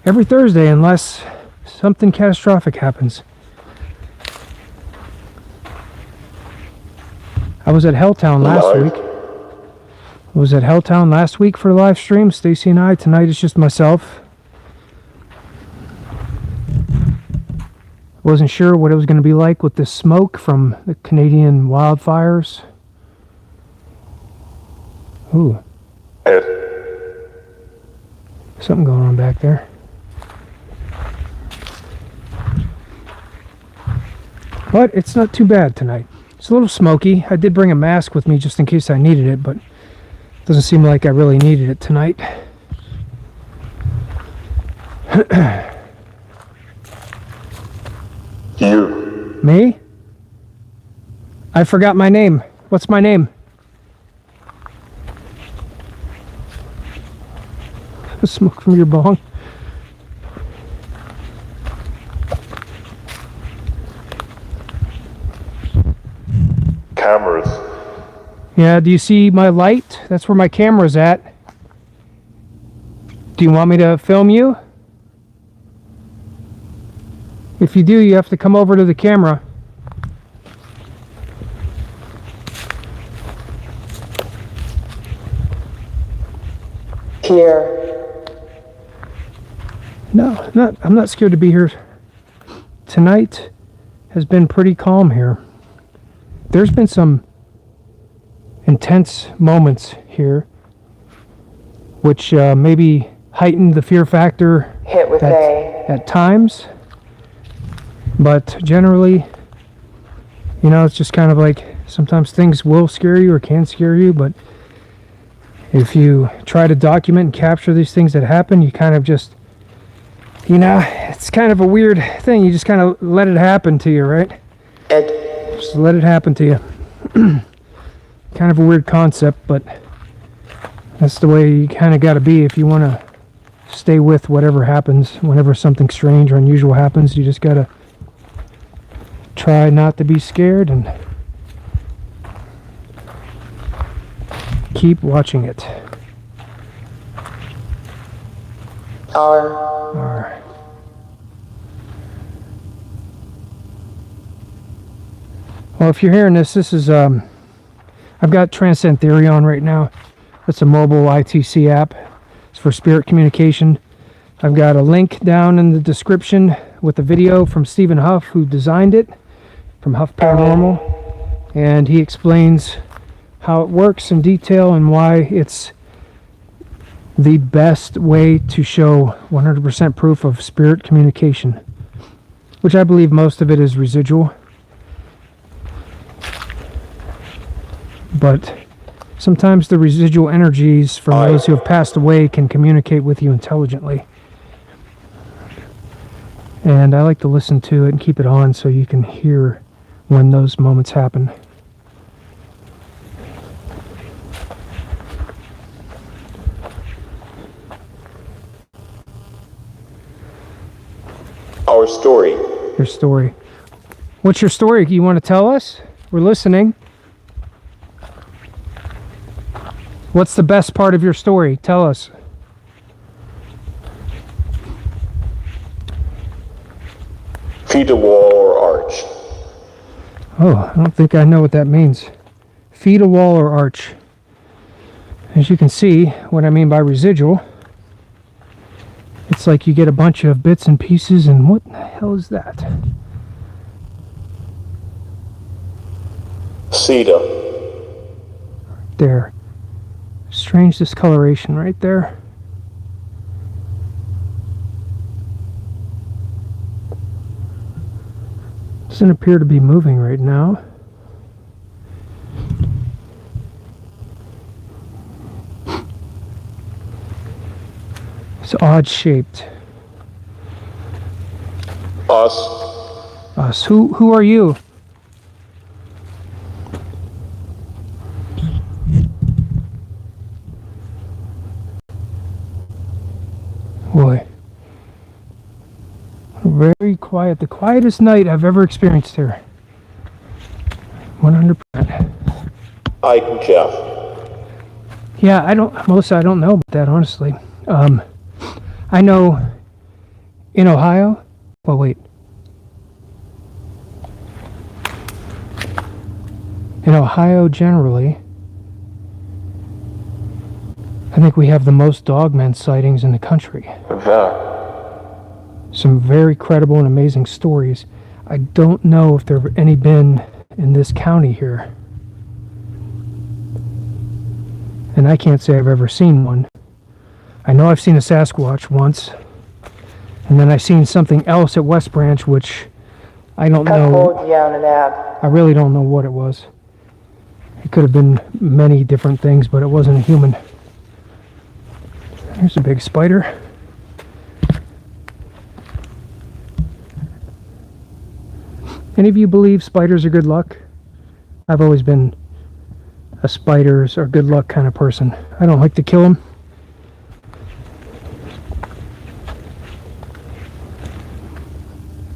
S1: every Thursday unless something catastrophic happens. I was at Helltown last week. I was at Helltown last week for a live stream, Stacy and I. Tonight it's just myself. Wasn't sure what it was going to be like with the smoke from the Canadian wildfires. Ooh. Something going on back there. But it's not too bad tonight. It's a little smoky. I did bring a mask with me just in case I needed it, but it doesn't seem like I really needed it tonight.
S2: You.
S1: Me? I forgot my name. What's my name? Smoke from your bong.
S2: Cameras.
S1: Yeah, do you see my light? That's where my camera's at. Do you want me to film you? If you do, you have to come over to the camera.
S3: Here.
S1: No, I'm not scared to be here. Tonight has been pretty calm here. There's been some intense moments here, which maybe heightened the fear factor
S3: Hit with A.
S1: at times. But generally, you know, it's just kind of like sometimes things will scare you or can scare you, but if you try to document and capture these things that happen, you kind of just, you know, it's kind of a weird thing. You just kind of let it happen to you, right? Just let it happen to you. Kind of a weird concept, but that's the way you kind of got to be if you want to stay with whatever happens. Whenever something strange or unusual happens, you just got to try not to be scared and keep watching it.
S3: R.
S1: Well, if you're hearing this, this is I've got Transcend Theory on right now. That's a mobile ITC app. It's for spirit communication. I've got a link down in the description with a video from Stephen Huff, who designed it, from Huff Paranormal, and he explains how it works in detail and why it's the best way to show 100% proof of spirit communication, which I believe most of it is residual. But sometimes the residual energies from those who have passed away can communicate with you intelligently. And I like to listen to it and keep it on so you can hear when those moments happen.
S2: Our story.
S1: Your story. What's your story? You want to tell us? We're listening. What's the best part of your story? Tell us.
S2: Feet a wall or arch.
S1: Oh, I don't think I know what that means. Feed a wall or arch. As you can see, what I mean by residual, it's like you get a bunch of bits and pieces, and what the hell is that?
S2: Cedar.
S1: There. Strange discoloration right there. Doesn't appear to be moving right now. It's odd shaped.
S2: Us.
S1: Us. Who are you? Boy. Very quiet. The quietest night I've ever experienced here. 100%.
S2: Ike and Jeff.
S1: Yeah, Melissa, I don't know about that, honestly. I know in Ohio, well, wait. In Ohio, generally, I think we have the most dogman sightings in the country. Some very credible and amazing stories. I don't know if there have any been in this county here. And I can't say I've ever seen one. I know I've seen a Sasquatch once. And then I've seen something else at West Branch, which I don't know. I really don't know what it was. It could have been many different things, but it wasn't a human. Here's a big spider. Any of you believe spiders are good luck? I've always been a spiders are good luck kind of person. I don't like to kill them.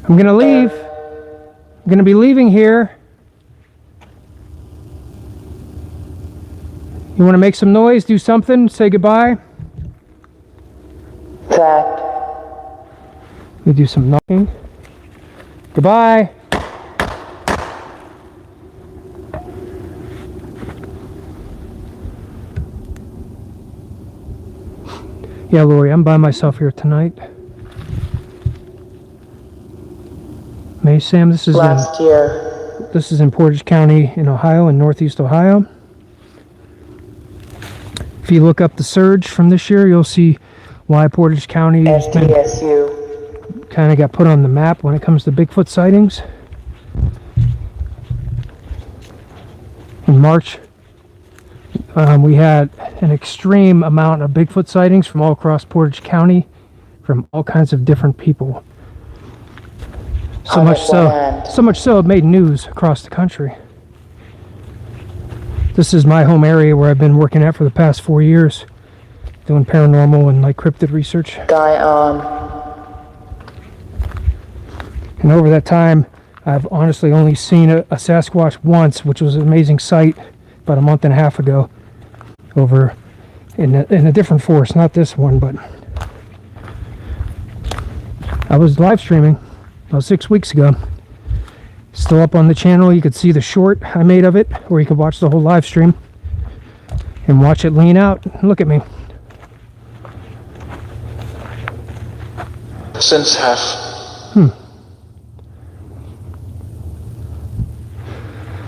S1: I'm gonna leave. I'm gonna be leaving here. You want to make some noise? Do something? Say goodbye?
S3: That.
S1: We do some knocking. Goodbye. Yeah, Lori, I'm by myself here tonight. May Sam, this is
S3: Last year.
S1: This is in Portage County in Ohio, in Northeast Ohio. If you look up the surge from this year, you'll see why Portage County
S3: SDSU.
S1: kind of got put on the map when it comes to Bigfoot sightings. In March, we had an extreme amount of Bigfoot sightings from all across Portage County, from all kinds of different people. So much so it made news across the country. This is my home area where I've been working at for the past 4 years, doing paranormal and like cryptid research.
S3: Guy on.
S1: And over that time, I've honestly only seen a Sasquatch once, which was an amazing sight about a month and a half ago, over in a different forest, not this one, but I was live streaming about 6 weeks ago. Still up on the channel. You could see the short I made of it, or you could watch the whole live stream and watch it lean out and look at me.
S2: Since half.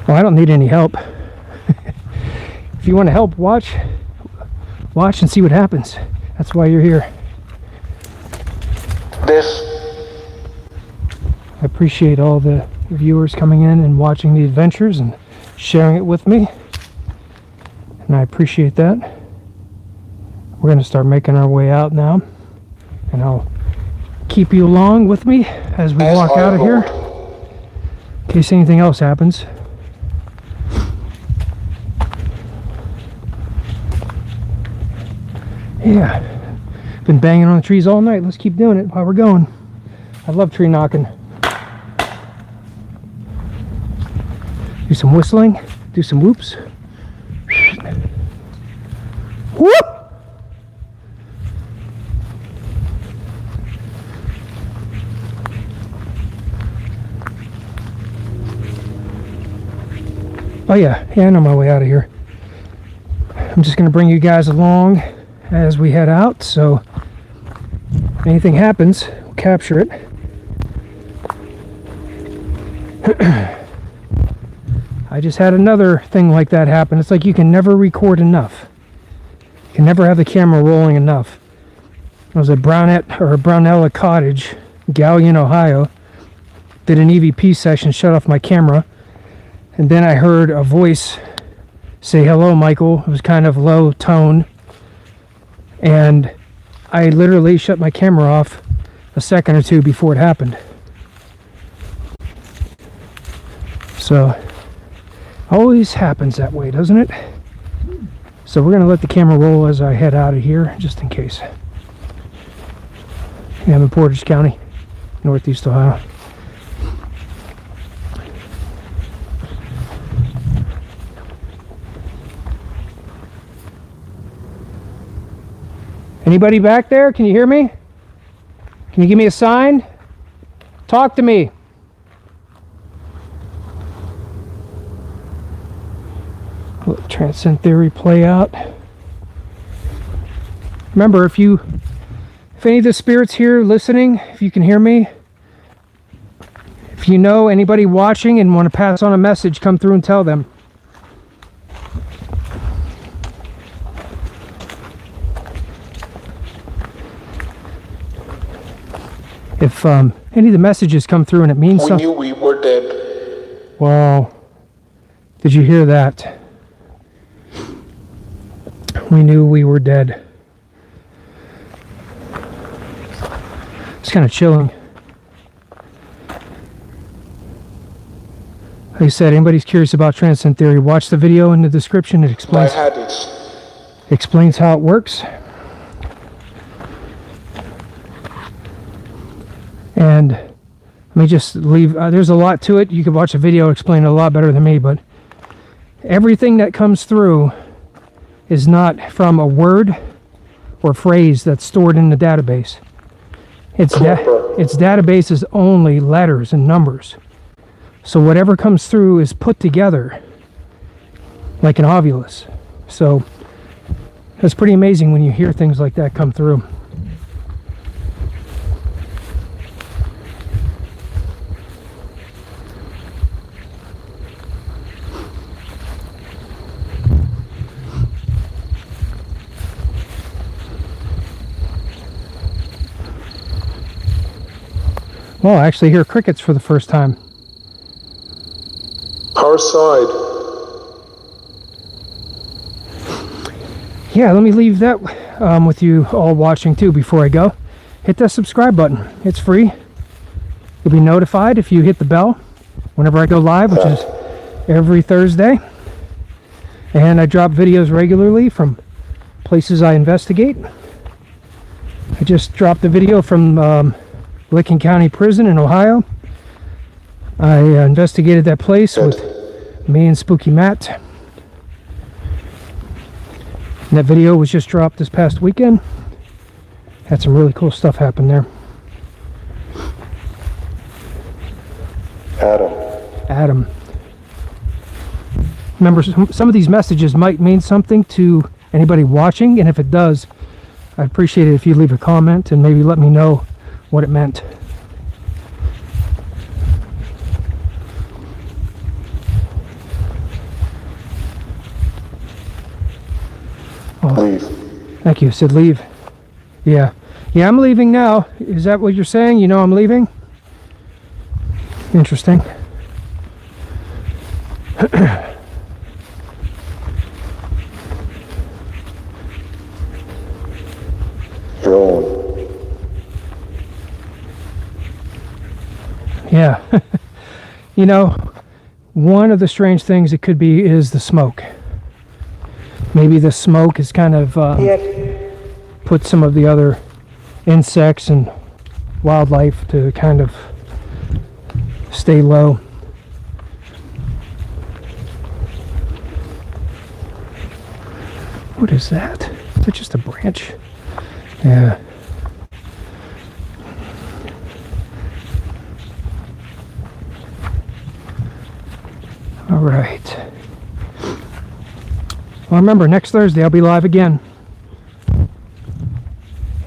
S1: Well, I don't need any help. If you want to help, watch and see what happens. That's why you're here.
S2: This.
S1: I appreciate all the viewers coming in and watching the adventures and sharing it with me. And I appreciate that. We're going to start making our way out now. And I'll keep you along with me as we walk out of here, in case anything else happens. Yeah, been banging on the trees all night. Let's keep doing it while we're going. I love tree knocking. Do some whistling, do some whoops. Whoop! Oh yeah, I know my way out of here. I'm just gonna bring you guys along as we head out, so if anything happens, we'll capture it. I just had another thing like that happen. It's like you can never record enough. You can never have the camera rolling enough. I was at Brownella Cottage, Galion, Ohio. Did an EVP session, shut off my camera, and then I heard a voice say, "Hello, Michael." It was kind of low tone. And I literally shut my camera off a second or two before it happened. So, always happens that way, doesn't it? So we're going to let the camera roll as I head out of here, just in case. Yeah, I'm in Portage County, Northeast Ohio. Anybody back there? Can you hear me? Can you give me a sign? Talk to me. Let transcend theory play out. Remember, if any of the spirits here listening, if you can hear me, if you know anybody watching and want to pass on a message, come through and tell them. If any of the messages come through and it means something.
S2: We knew we were dead.
S1: Wow. Did you hear that? We knew we were dead. It's kind of chilling. Like I said, anybody's curious about transcend theory, watch the video in the description. It explains how it works. And let me just leave, there's a lot to it. You could watch a video explain it a lot better than me, but everything that comes through is not from a word or phrase that's stored in the database. Its database is only letters and numbers. So whatever comes through is put together like an ovulus. So it's pretty amazing when you hear things like that come through. Well, I actually hear crickets for the first time.
S2: Our side.
S1: Yeah, let me leave that with you all watching too before I go. Hit that subscribe button. It's free. You'll be notified if you hit the bell whenever I go live, which is every Thursday. And I drop videos regularly from places I investigate. I just dropped a video from Licking County Prison in Ohio. I investigated that place with me and Spooky Matt. And that video was just dropped this past weekend. Had some really cool stuff happen there. Adam. Remember, some of these messages might mean something to anybody watching, and if it does, I'd appreciate it if you leave a comment and maybe let me know what it meant.
S2: Leave.
S1: Thank you. Said leave. Yeah, I'm leaving now. Is that what you're saying? You know I'm leaving? Interesting.
S2: Drone.
S1: Yeah. You know, one of the strange things it could be is the smoke. Maybe the smoke has kind of put some of the other insects and wildlife to kind of stay low. What is that? Is that just a branch? Yeah. All right. Well, remember, next Thursday I'll be live again.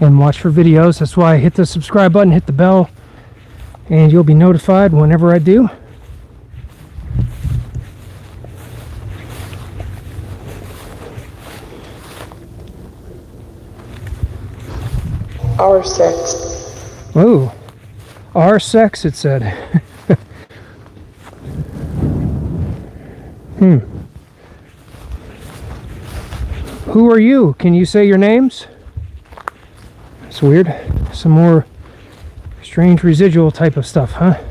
S1: And watch for videos. That's why I hit the subscribe button, hit the bell, and you'll be notified whenever I do.
S3: R6.
S1: Ooh. R6, it said. Who are you? Can you say your names? It's weird. Some more strange residual type of stuff, huh?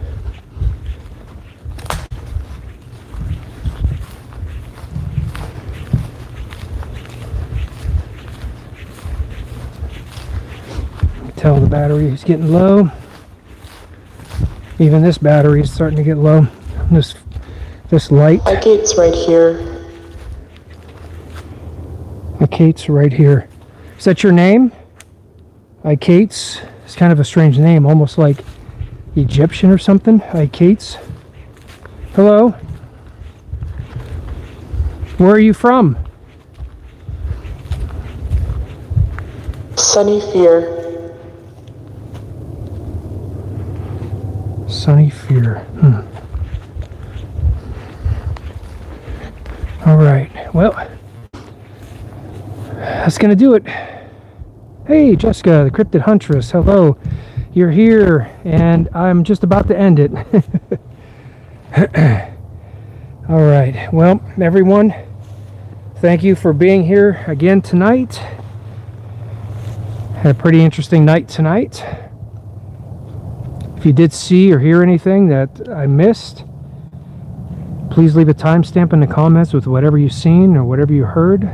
S1: Tell the battery is getting low. Even this battery is starting to get low. This light.
S3: My gate's right here.
S1: Kate's right here. Is that your name? Kate's. It's kind of a strange name, almost like Egyptian or something. Kate's. Hello. Where are you from?
S3: Sunny Fear.
S1: Sunny Fear. All right. Well, that's going to do it. Hey, Jessica, the Cryptid Huntress. Hello. You're here, and I'm just about to end it. All right. Well, everyone, thank you for being here again tonight. Had a pretty interesting night tonight. If you did see or hear anything that I missed, please leave a timestamp in the comments with whatever you've seen or whatever you heard.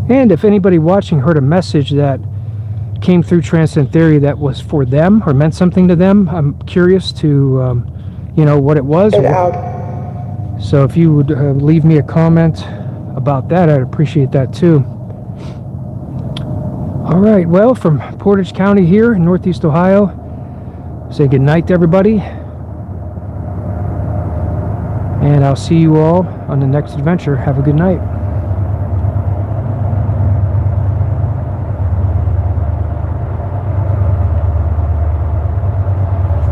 S1: And if anybody watching heard a message that came through Transcend Theory that was for them or meant something to them, I'm curious to, what it was.
S3: Get out.
S1: So if you would leave me a comment about that, I'd appreciate that too. All right, well, from Portage County here in Northeast Ohio, say good night to everybody. And I'll see you all on the next adventure. Have a good night.